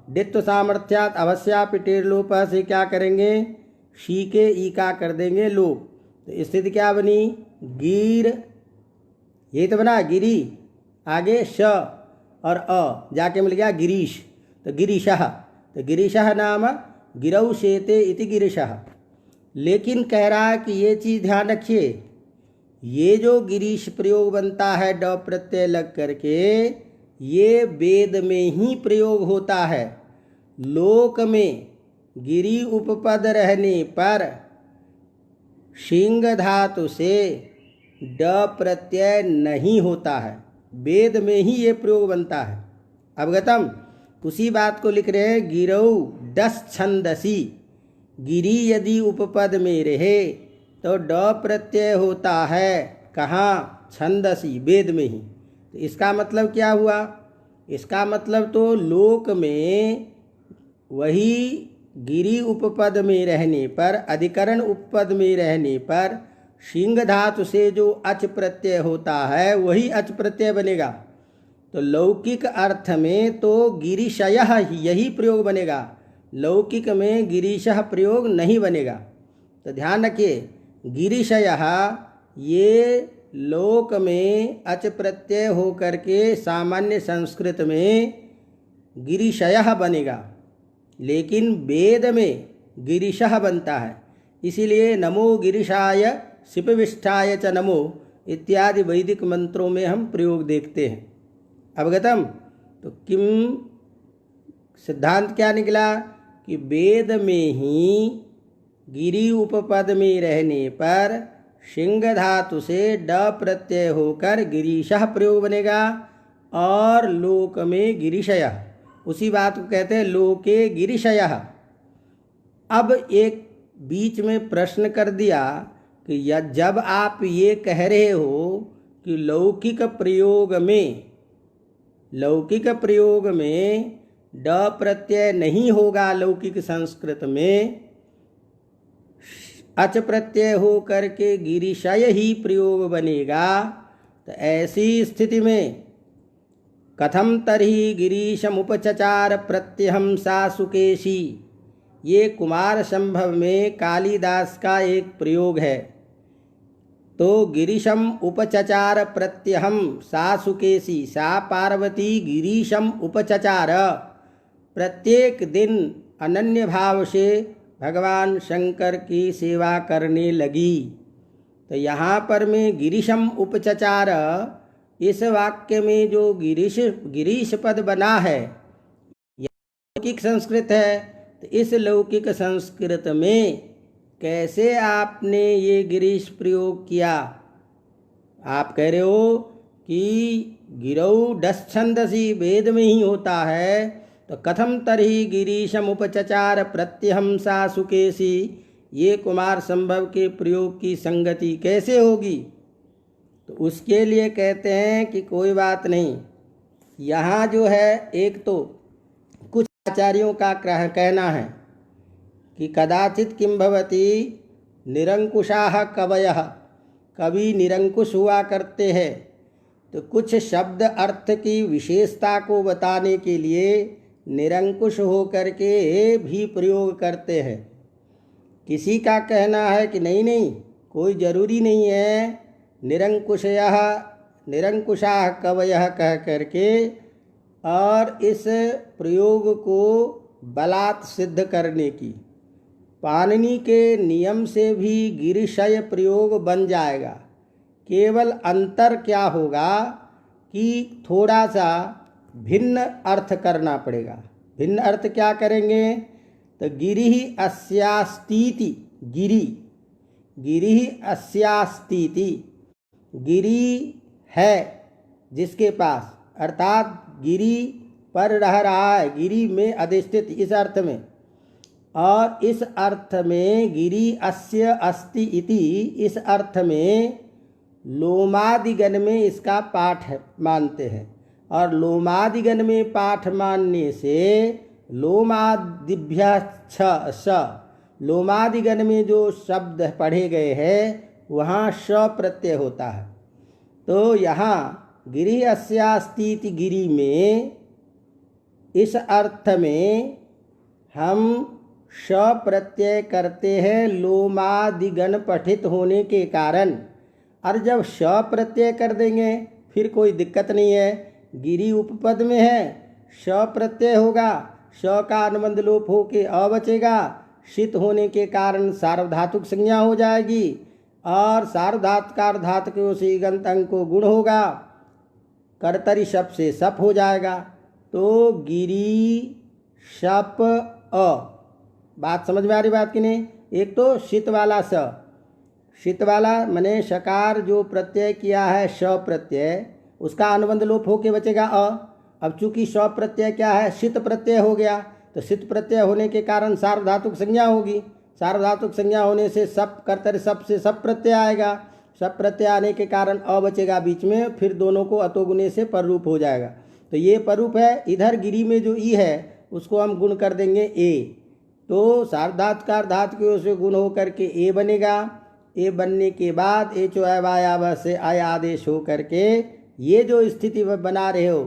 डित्व सामर्थ्यात् अवश्यापि टेर्लोप से क्या करेंगे, शी के ई का कर देंगे लोप। तो स्थिति क्या बनी, गिर, यही तो बना गिरी, आगे श और अ जाके मिल गया गिरीश, तो गिरीशः, तो गिरीशः नाम गिरौ शेते इति गिरीशः। लेकिन कह रहा है कि ये चीज़ ध्यान रखिए, ये जो गिरीश प्रयोग बनता है ड प्रत्यय लग करके, ये वेद में ही प्रयोग होता है। लोक में गिरी उपपद रहने पर शिंग धातु से ड प्रत्यय नहीं होता है, वेद में ही ये प्रयोग बनता है। अवगतम। उसी बात को लिख रहे हैं, गिरौ डस छंदसी, गिरी यदि उपपद में रहे तो ड प्रत्यय होता है कहाँ, छंदसी, वेद में ही। तो इसका मतलब क्या हुआ, इसका मतलब तो लोक में वही गिरी उपपद में रहने पर, अधिकरण उपपद में रहने पर शिंग धातु से जो अच प्रत्यय होता है वही अच प्रत्यय बनेगा। तो लौकिक अर्थ में तो गिरीशयः यही प्रयोग बनेगा, लौकिक में गिरीशः प्रयोग नहीं बनेगा। तो ध्यान रखिए, गिरीशयः ये लोक में अच प्रत्यय हो करके सामान्य संस्कृत में गिरीशयः बनेगा, लेकिन वेद में गिरीशः बनता है। इसीलिए नमो गिरीशाय शिपविष्ठाय च नमो इत्यादि वैदिक मंत्रों में हम प्रयोग देखते हैं। अवगतम। तो किम सिद्धांत क्या निकला कि वेद में ही गिरी उपपद में रहने पर शिंग धातु से ड प्रत्यय होकर गिरीशः प्रयोग बनेगा, और लोक में गिरीशयः, उसी बात को कहते हैं लोके गिरीशयः। अब एक बीच में प्रश्न कर दिया कि जब आप ये कह रहे हो कि लौकिक प्रयोग में ड प्रत्यय नहीं होगा, लौकिक संस्कृत में अच प्रत्यय हो करके गिरीशय ही प्रयोग बनेगा, तो ऐसी स्थिति में कथम तर्हि गिरीशमुपचचार प्रत्यहम सा सुकेशी, ये कुमार संभव में कालिदास का एक प्रयोग है। तो गिरीशम उपचचार प्रत्यहम सा सुकेशी, सा पार्वती गिरीशम उपचचार, प्रत्येक दिन अनन्य भाव से भगवान शंकर की सेवा करने लगी। तो यहाँ पर में गिरीशम उपचचार, इस वाक्य में जो गिरीश पद बना है लौकिक संस्कृत है, तो इस लौकिक संस्कृत में कैसे आपने ये गिरीश प्रयोग किया। आप कह रहे हो कि गिरौ डस छंदसी वेद में ही होता है, तो कथम तर्हि गिरीशम उपचचार प्रत्यहम सा सुकेशी, ये कुमार संभव के प्रयोग की संगति कैसे होगी। तो उसके लिए कहते हैं कि कोई बात नहीं, यहाँ जो है एक तो कुछ आचार्यों का कहना है कि कदाचित किम भवति निरंकुशाः कवयः, कवि निरंकुश हुआ करते हैं, तो कुछ शब्द अर्थ की विशेषता को बताने के लिए निरंकुश हो करके भी प्रयोग करते हैं। किसी का कहना है कि नहीं, कोई ज़रूरी नहीं है निरंकुशयः निरंकुशाः कवयः कह करके और इस प्रयोग को बलात् सिद्ध करने की, पाणिनि के नियम से भी गिरिशय प्रयोग बन जाएगा। केवल अंतर क्या होगा कि थोड़ा सा भिन्न अर्थ करना पड़ेगा। भिन्न अर्थ क्या करेंगे? तो गिरिः अस्यास्तीति, गिरि, गिरिः अस्यास्तीति, गिरि है जिसके पास, अर्थात गिरि पर रह रहा है, गिरि में अधिष्ठित, इस अर्थ में। और इस अर्थ में गिरि अस्य अस्ति इति, इस अर्थ में लोमादिगण में इसका पाठ मानते हैं। और लोमादिगण में पाठ मानने से लोमादिभ्यः स, लोमादिगण में जो शब्द पढ़े गए हैं वहाँ श प्रत्यय होता है। तो यहाँ गिरि अस्यास्तीति, गिरि में इस अर्थ में हम श प्रत्यय करते हैं लोमादिगण पठित होने के कारण। और जब श प्रत्यय कर देंगे फिर कोई दिक्कत नहीं है। गिरि उपपद में है, श प्रत्यय होगा, श का अनुबंध लोप हो के अ बचेगा, शीत होने के कारण सार्वधातुक संज्ञा हो जाएगी और सार्वधातुकार धातुकों से ईगंत अंग को गुण होगा, कर्तरी शप से सप हो जाएगा। तो गिरि शप अ, बात समझ में आ रही बात कि नहीं? एक तो शीत वाला स, शीत वाला माने शकार जो प्रत्यय किया है श प्रत्यय, उसका अनुबंध लोप होके बचेगा अ। अब चूंकि श प्रत्यय क्या है? शीत प्रत्यय हो गया, तो शीत प्रत्यय होने के कारण सार्वधातुक संज्ञा होगी, सार्वधातुक संज्ञा होने से सप कर्तरी सप से सप प्रत्यय आएगा, सप प्रत्यय आने के कारण अ बचेगा बीच में, फिर दोनों को अतोगुणे से पररूप हो जाएगा। तो ये पररूप है। इधर गिरि में जो ई है उसको हम गुण कर देंगे ए, तो सार्वधातुकार धातुकों से गुण हो करके ए बनेगा। ए बनने के बाद ए चो अवायाव से आय आदेश हो करके ये जो स्थिति बना रहे हो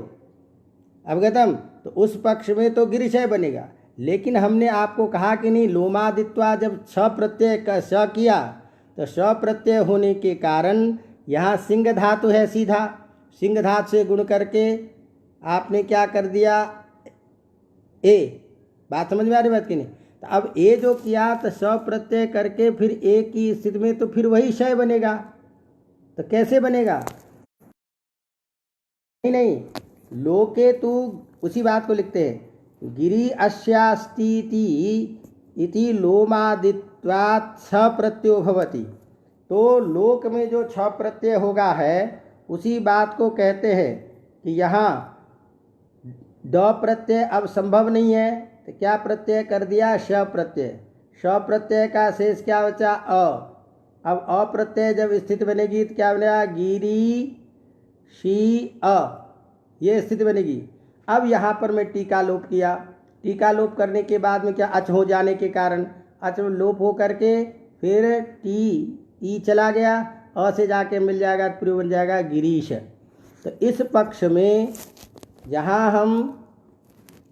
अवगतम, तो उस पक्ष में तो गिरिशय बनेगा। लेकिन हमने आपको कहा कि नहीं, लोमादित्वा जब छ प्रत्यय का स किया तो स प्रत्यय होने के कारण यहाँ सिंह धातु है, सीधा सिंह धातु से गुण करके आपने क्या कर दिया? ए। बात समझ में आ रही बात कि नहीं? तो अब ए जो किया तो स प्रत्यय करके फिर ए की स्थिति में तो फिर वही शय बनेगा। तो कैसे बनेगा? नहीं, लोके तू उसी बात को लिखते हैं, गिरि अस्यास्तीति इति लोमादित्वात् छ प्रत्ययो भवति। तो लोक में जो छ प्रत्यय होगा है उसी बात को कहते हैं कि यहाँ ड प्रत्यय अब संभव नहीं है, तो क्या प्रत्यय कर दिया? श प्रत्यय। श प्रत्यय का शेष क्या बचा? अ। अब अ प्रत्यय जब स्थिति बनेगी तो क्या बनेगा? गिरि शी अ, ये स्थिति बनेगी। अब यहाँ पर मैं टीका लोप किया, टीका लोप करने के बाद में क्या? अच हो जाने के कारण अच लोप हो करके फिर टी ई चला गया, अ से जाके मिल जाएगा, प्रयोग बन जाएगा गिरीश। तो इस पक्ष में जहाँ हम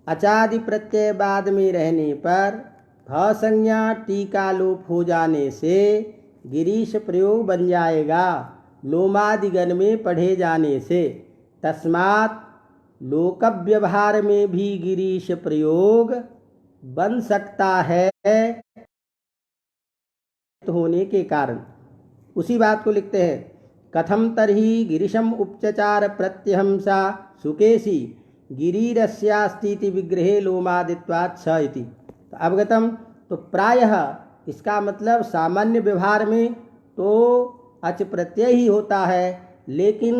अचादि प्रत्यय बाद में रहने पर भ संज्ञा टीका लोप हो जाने से गिरीश प्रयोग बन जाएगा लोमादिगण में पढ़े जाने से। तस्मात् लोक व्यवहार में भी गिरीश प्रयोग बन सकता है होने के कारण। उसी बात को लिखते हैं, कथम तरहि गिरीशम उपचचार प्रत्यहंसा सुकेशी गिरीरस्यास्तीति विग्रहे लोमादित्वात् छ इति। तो अवगतम, तो प्रायः इसका मतलब सामान्य व्यवहार में तो अच प्रत्यय ही होता है, लेकिन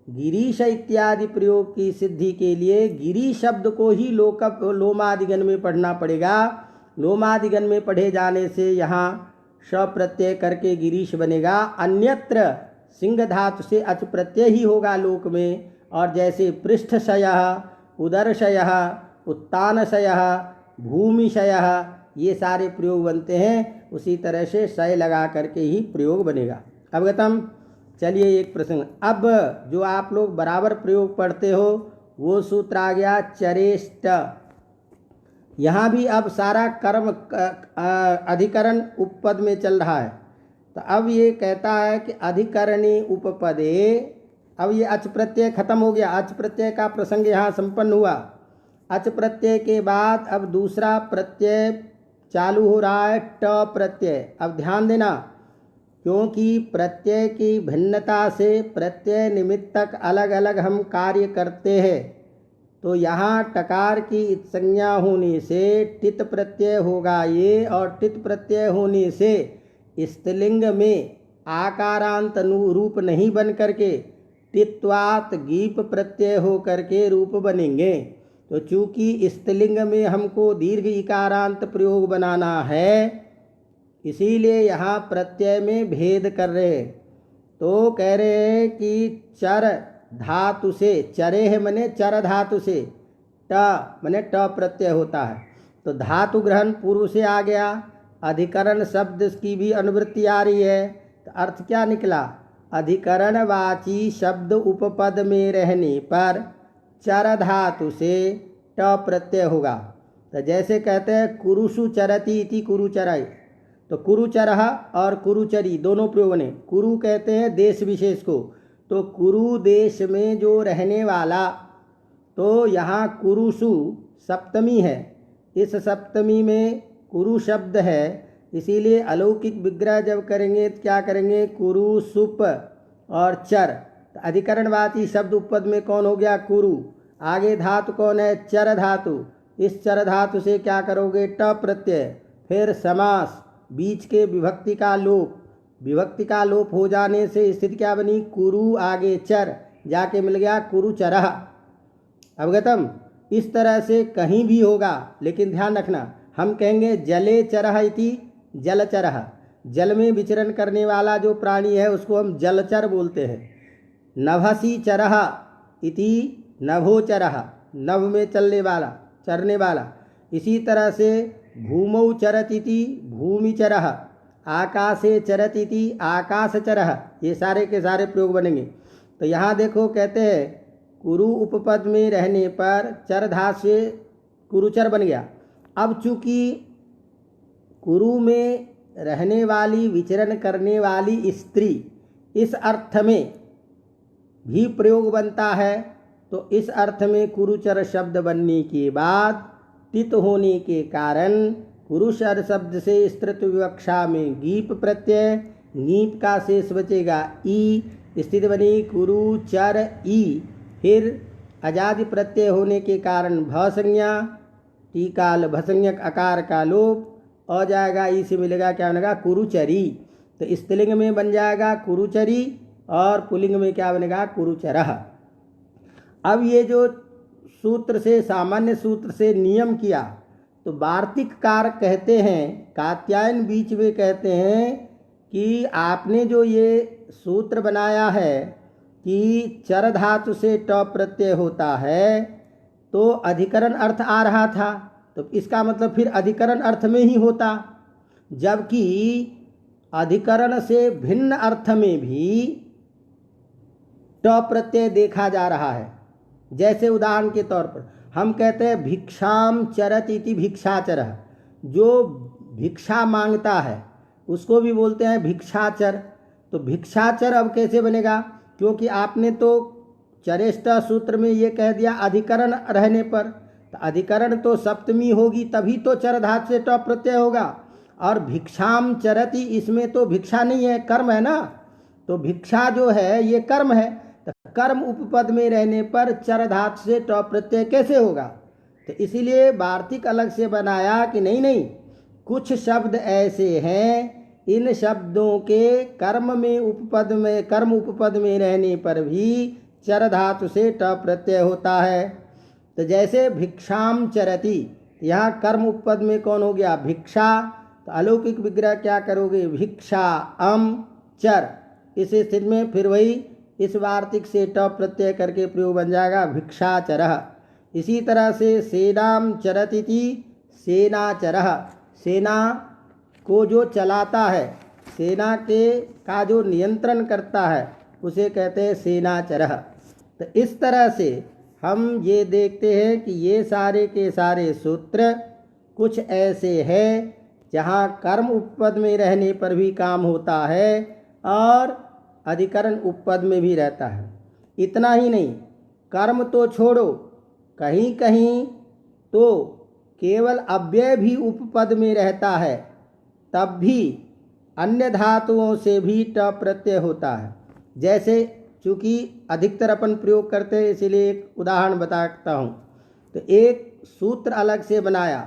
गिरीश इत्यादि प्रयोग की सिद्धि के लिए गिरी शब्द को ही लोमादिगण में पढ़ना पड़ेगा। लोमादिगण में पढ़े जाने से यहाँ श प्रत्यय करके गिरीश बनेगा, अन्यत्र सिंह धातु से अच प्रत्यय ही होगा लोक में। और जैसे पृष्ठशयः, उदरशयः, उत्तानशयः, भूमिशयः, ये सारे प्रयोग बनते हैं, उसी तरह से शय लगा करके ही प्रयोग बनेगा। अवगतम। चलिए एक प्रश्न, अब जो आप लोग बराबर प्रयोग पढ़ते हो वो सूत्र आ गया चरेष्ट। यहाँ भी अब सारा कर्म अधिकरण उपपद में चल रहा है। तो अब ये कहता है कि अधिकरणी उपपदे अब ये अच प्रत्यय खत्म हो गया, अच प्रत्यय का प्रसंग यहाँ संपन्न हुआ। अच प्रत्यय के बाद अब दूसरा प्रत्यय चालू हो रहा है, ट प्रत्यय। अब ध्यान देना, क्योंकि प्रत्यय की भिन्नता से प्रत्यय निमित्तक अलग अलग हम कार्य करते हैं, तो यहाँ टकार की संज्ञा होने से टित प्रत्यय होगा ये, और टित प्रत्यय होने से स्त्रीलिंग में आकारांत रूप नहीं बन करके टित्वात गीप प्रत्यय हो करके रूप बनेंगे। तो चूंकि स्त्रीलिंग में हमको दीर्घ इकारांत प्रयोग बनाना है, इसीलिए यहाँ प्रत्यय में भेद कर रहे हैं। तो कह रहे हैं कि चर धातु से, चरे है मने चर धातु से ट मने ट प्रत्यय होता है। तो धातु ग्रहण पूर्व से आ गया, अधिकरण शब्द की भी अनुवृत्ति आ रही है। तो अर्थ क्या निकला, अधिकरणवाची शब्द उपपद में रहने पर चर धातु से ट प्रत्यय होगा। तो जैसे कहते हैं कुरुषु चरति इति कुरुचराय, तो कुरुचरः और कुरुचरी दोनों प्रयोग ने। कुरु कहते हैं देश विशेष को, तो कुरु देश में जो रहने वाला, तो यहाँ कुरुषु सप्तमी है, इस सप्तमी में कुरु शब्द है, इसीलिए अलौकिक विग्रह जब करेंगे तो क्या करेंगे, कुरु सुप और चर। तो अधिकरणवाची शब्द उपपद में कौन हो गया, कुरु। आगे धातु कौन है, चर धातु। इस चर धातु से क्या करोगे, ट प्रत्यय। फिर समास, बीच के विभक्ति का लोप, विभक्ति का लोप हो जाने से स्थिति क्या बनी, कुरु आगे चर, जाके मिल गया कुरुचरः। अवगतम। इस तरह से कहीं भी होगा, लेकिन ध्यान रखना, हम कहेंगे जले चरः इति जलचरः, जल में विचरण करने वाला जो प्राणी है उसको हम जलचर बोलते हैं। नभसी चरः इति नभोचरः, नभ में चलने वाला, चरने वाला। इसी तरह से भूमौ चरति इति भूमिचरः, आकाशे चरति इति आकाशचरः, ये सारे के सारे प्रयोग बनेंगे। तो यहाँ देखो कहते हैं कुरु उपपद में रहने पर चर धातु से कुरुचर बन गया। अब चूंकि कुरु में रहने वाली, विचरण करने वाली स्त्री, इस अर्थ में भी प्रयोग बनता है, तो इस अर्थ में कुरुचर शब्द बनने के बाद टित होने के कारण कुरुचर शब्द से स्त्रीत्व विवक्षा में गीप प्रत्यय, गीप का शेष बचेगा ई, स्थिति बनी कुरुचर ई। फिर अजादि प्रत्यय होने के कारण भ संज्ञा, टीकाल भसंज्ञक आकार का लोप हो जाएगा, ई से मिलेगा क्या बनेगा, कुरुचरी। तो स्त्रीलिंग में बन जाएगा कुरुचरी और पुल्लिंग में क्या बनेगा, कुरुचरः। अब ये जो सूत्र से, सामान्य सूत्र से नियम किया, तो वार्तिककार कहते हैं, कात्यायन बीच में कहते हैं कि आपने जो ये सूत्र बनाया है कि चर धातु से ट प्रत्यय होता है, तो अधिकरण अर्थ आ रहा था, तो इसका मतलब फिर अधिकरण अर्थ में ही होता, जबकि अधिकरण से भिन्न अर्थ में भी ट प्रत्यय देखा जा रहा है। जैसे उदाहरण के तौर पर हम कहते हैं भिक्षाम चरत इति भिक्षाचरः, जो भिक्षा मांगता है उसको भी बोलते हैं भिक्षाचर। तो भिक्षाचर अब कैसे बनेगा, क्योंकि आपने तो चरेष्ट सूत्र में ये कह दिया अधिकरण रहने पर, तो अधिकरण तो सप्तमी होगी तभी तो चर धातु से ट प्रत्यय होगा। और भिक्षाम चरति, इसमें तो भिक्षा नहीं है, कर्म है ना, तो भिक्षा जो है ये कर्म है, तो कर्म उपपद में रहने पर चर धातु से ट प्रत्यय कैसे होगा। तो इसीलिए वार्तिक अलग से बनाया कि नहीं नहीं, कुछ शब्द ऐसे हैं, इन शब्दों के कर्म में उपपद में, कर्म उपपद में रहने पर भी चर धातु से ट प्रत्यय होता है। तो जैसे भिक्षाम चरति, यहाँ कर्म उपपद में कौन हो गया, भिक्षा, तो अलौकिक विग्रह क्या करोगे, भिक्षा अम चर। इस स्थिति में फिर वही इस वार्तिक से ट प्रत्यय करके प्रयोग बन जाएगा भिक्षाचरः। इसी तरह से सेनाम चरतिति सेनाचरः, सेना को जो चलाता है, सेना के का जो नियंत्रण करता है, उसे कहते हैं सेनाचरः। तो इस तरह से हम ये देखते हैं कि ये सारे के सारे सूत्र कुछ ऐसे हैं जहाँ कर्म उपपद में रहने पर भी काम होता है और अधिकरण उपपद में भी रहता है। इतना ही नहीं, कर्म तो छोड़ो, कहीं कहीं तो केवल अव्यय भी उपपद में रहता है, तब भी अन्य धातुओं से भी ट प्रत्यय होता है। जैसे चूँकि अधिकतर अपन प्रयोग करते हैं इसीलिए एक उदाहरण बताता हूँ। तो एक सूत्र अलग से बनाया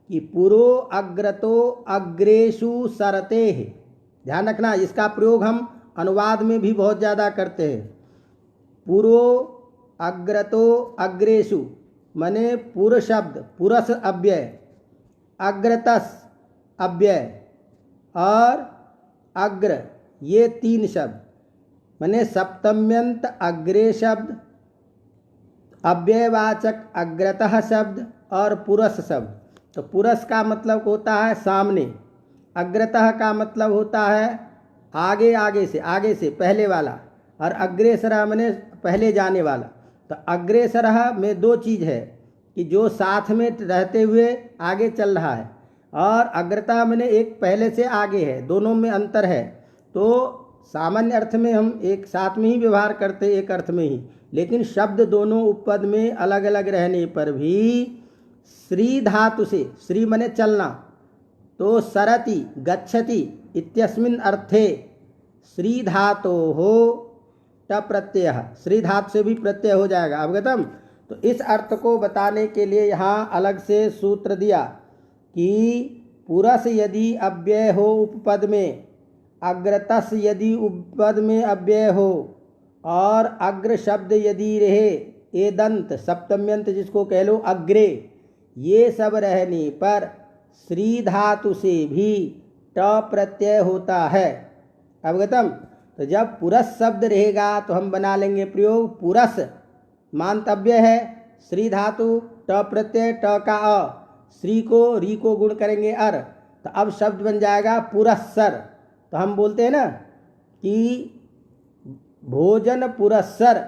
कि पुरो अग्रतो अग्रेषु सरते है। ध्यान रखना, इसका प्रयोग हम अनुवाद में भी बहुत ज़्यादा करते हैं। पुरो अग्रतो अग्रेषु माने पुर शब्द, पुरस अव्यय, अग्रतस अव्यय और अग्र, ये तीन शब्द माने सप्तम्यंत अग्रे शब्द, अव्ययवाचक अग्रतः शब्द और पुरस शब्द। तो पुरस का मतलब होता है सामने, अग्रतः का मतलब होता है आगे से पहले वाला, और अग्रेसरः माने पहले जाने वाला। तो अग्रेसरः में दो चीज़ है कि जो साथ में रहते हुए आगे चल रहा है, और अग्रता माने एक पहले से आगे है, दोनों में अंतर है। तो सामान्य अर्थ में हम एक साथ में ही व्यवहार करते एक अर्थ में ही, लेकिन शब्द दोनों उपपद में अलग अलग रहने पर भी श्री धातु से, श्री माने चलना, तो सरति गच्छति इत्यस्मिन् अर्थे श्री धातो हो ट प्रत्यय, श्री धातु से भी प्रत्यय हो जाएगा। अवगतम। तो इस अर्थ को बताने के लिए यहाँ अलग से सूत्र दिया कि पुरस यदि अव्यय हो उपपद में, अग्रतस यदि उपपद में अव्यय हो, और अग्र शब्द यदि रहे, एदंत सप्तम्यंत जिसको कह लो अग्रे, ये सब रहने पर श्री धातु से भी ट प्रत्यय होता है। अवगतम। तो जब पुरस शब्द रहेगा तो हम बना लेंगे प्रयोग पुरस मांतव्य है, श्री धातु ट प्रत्यय, ट का अ, श्री को री को गुण करेंगे अर, तो अब शब्द बन जाएगा पुरस्सर। तो हम बोलते हैं ना कि भोजन पुरस्सर,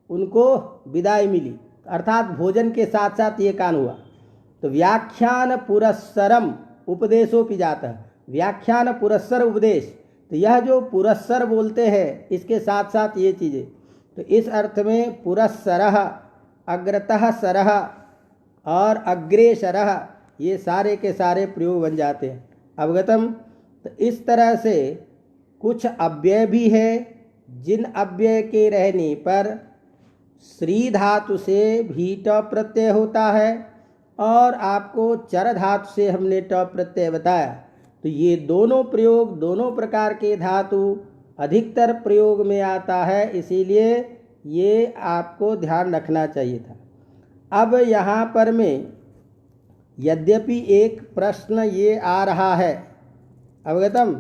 उनको विदाई मिली, अर्थात भोजन के साथ साथ ये कान हुआ। तो व्याख्यान पुरस्सरम उपदेशोपि जातः, व्याख्यान पुरस्सर उपदेश। तो यह जो पुरस्सर बोलते हैं इसके साथ साथ ये चीज़ें, तो इस अर्थ में पुरस्सरः, अग्रतः सरः और अग्रे सरः, ये सारे के सारे प्रयोग बन जाते हैं। अवगतम। तो इस तरह से कुछ अव्यय भी है जिन अव्यय के रहने पर श्री धातु से भी ट प्रत्यय होता है, और आपको चर धातु से हमने ट प्रत्यय बताया। तो ये दोनों प्रयोग, दोनों प्रकार के धातु अधिकतर प्रयोग में आता है, इसीलिए ये आपको ध्यान रखना चाहिए था। अब यहाँ पर में यद्यपि एक प्रश्न ये आ रहा है, अवगतम,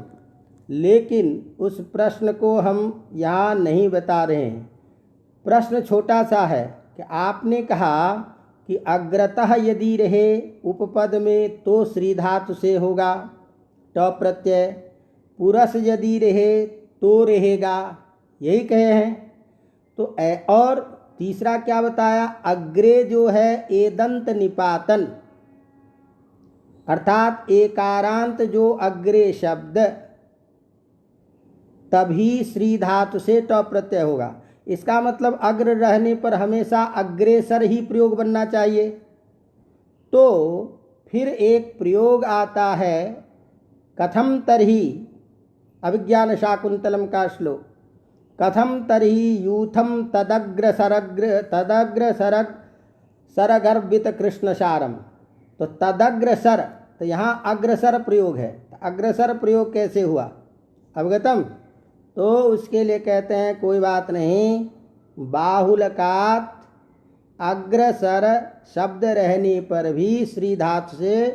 लेकिन उस प्रश्न को हम यहाँ नहीं बता रहे हैं। प्रश्न छोटा सा है कि आपने कहा कि अग्रतः यदि रहे उपपद में तो श्री धातु से होगा ट प्रत्यय, पुरस यदि रहे तो रहेगा, यही कहे हैं। तो और तीसरा क्या बताया, अग्रे जो है एदंत निपातन, अर्थात एकारांत जो अग्रे शब्द, तभी श्री धातु से ट प्रत्यय होगा। इसका मतलब अग्र रहने पर हमेशा अग्रेसर ही प्रयोग बनना चाहिए। तो फिर एक प्रयोग आता है कथम तरही, अभिज्ञान शाकुंतलम का श्लोक, कथम तरही यूथम तदग्र सरग सरगर्भित कृष्णसारम। तो तदग्रसर, तो यहाँ अग्रसर प्रयोग है। तो अग्रसर प्रयोग कैसे हुआ, अवगतम। तो उसके लिए कहते हैं कोई बात नहीं, बाहुलकात अग्रसर शब्द रहने पर भी श्री धातु से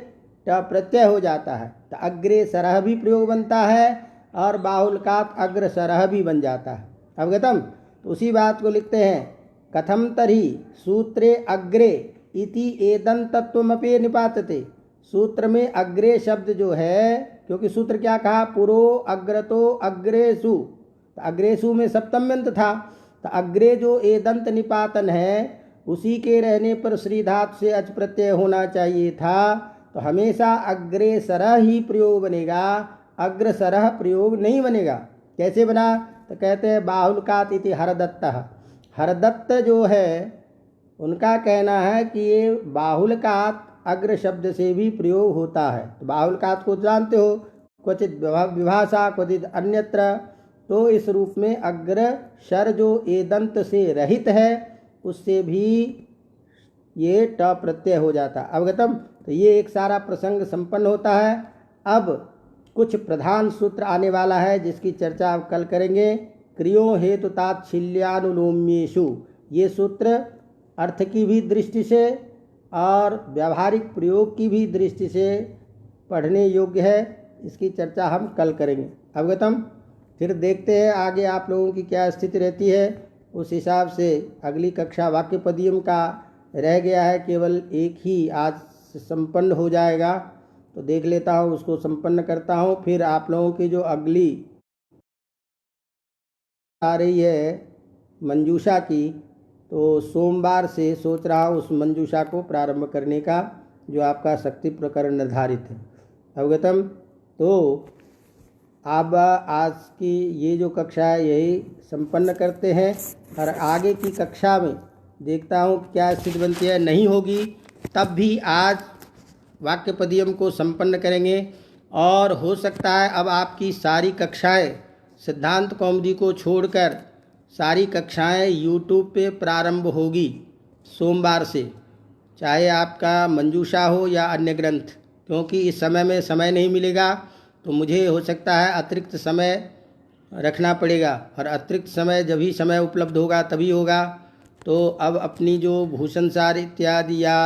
ट प्रत्यय हो जाता है। तो अग्रेसरः भी प्रयोग बनता है और बाहुलकात अग्रसरः भी बन जाता है। अवगतम। तो उसी बात को लिखते हैं कथम तर्हि सूत्रे अग्रे इति एदंतत्वमपि निपातते। सूत्र में अग्रे शब्द जो है, क्योंकि सूत्र क्या कहा, पुरो अग्रतो अग्रेसु, तो अग्रेसु में सप्तम्यंत था। तो अग्रे जो एदंत निपातन है उसी के रहने पर श्री धातु से अच प्रत्यय होना चाहिए था। तो हमेशा अग्रेसरः ही प्रयोग बनेगा, अग्रसरः प्रयोग नहीं बनेगा। कैसे बना, तो कहते हैं बाहुलकात इति हरदत्तः, हरदत्त जो है उनका कहना है कि ये बाहुलकात अग्र शब्द से भी प्रयोग होता है। तो बाहुलकात को जानते हो, क्वचित विभाषा क्वचित अन्यत्र। तो इस रूप में अग्र शर जो एदंत से रहित है उससे भी ये ट प्रत्यय हो जाता। अवगतम। तो ये एक सारा प्रसंग संपन्न होता है। अब कुछ प्रधान सूत्र आने वाला है जिसकी चर्चा आप कल करेंगे। क्रियो हेतु ताच्छिल्यानुलोम्येषु, ये सूत्र अर्थ की भी दृष्टि से और व्यावहारिक प्रयोग की भी दृष्टि से पढ़ने योग्य है। इसकी चर्चा हम कल करेंगे। अवगतम। फिर देखते हैं आगे आप लोगों की क्या स्थिति रहती है। उस हिसाब से अगली कक्षा वाक्यपदियम का रह गया है, केवल एक ही आज संपन्न हो जाएगा। तो देख लेता हूँ, उसको संपन्न करता हूँ। फिर आप लोगों की जो अगली आ रही है मंजूषा की, तो सोमवार से सोच रहा हूँ उस मंजूषा को प्रारंभ करने का जो आपका शक्ति प्रकरण निर्धारित है। अवगतम। तो अब आज की ये जो कक्षा है यही संपन्न करते हैं और आगे की कक्षा में देखता हूँ क्या स्थिति बनती है। नहीं होगी तब भी आज वाक्यपदियम को संपन्न करेंगे। और हो सकता है अब आपकी सारी कक्षाएं सिद्धांत कौमुदी को छोड़कर सारी कक्षाएं यूट्यूब पे प्रारंभ होगी सोमवार से, चाहे आपका मंजूषा हो या अन्य ग्रंथ। क्योंकि इस समय में समय नहीं मिलेगा तो मुझे हो सकता है अतिरिक्त समय रखना पड़ेगा, और अतिरिक्त समय जब ही समय उपलब्ध होगा तभी होगा। तो अब अपनी जो भूषण सार इत्यादि या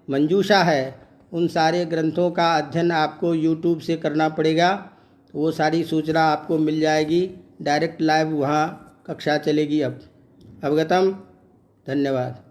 मंजूषा है उन सारे ग्रंथों का अध्ययन आपको यूट्यूब से करना पड़ेगा। तो वो सारी सूचना आपको मिल जाएगी, डायरेक्ट लाइव वहाँ कक्षा चलेगी अब। अवगतम। धन्यवाद।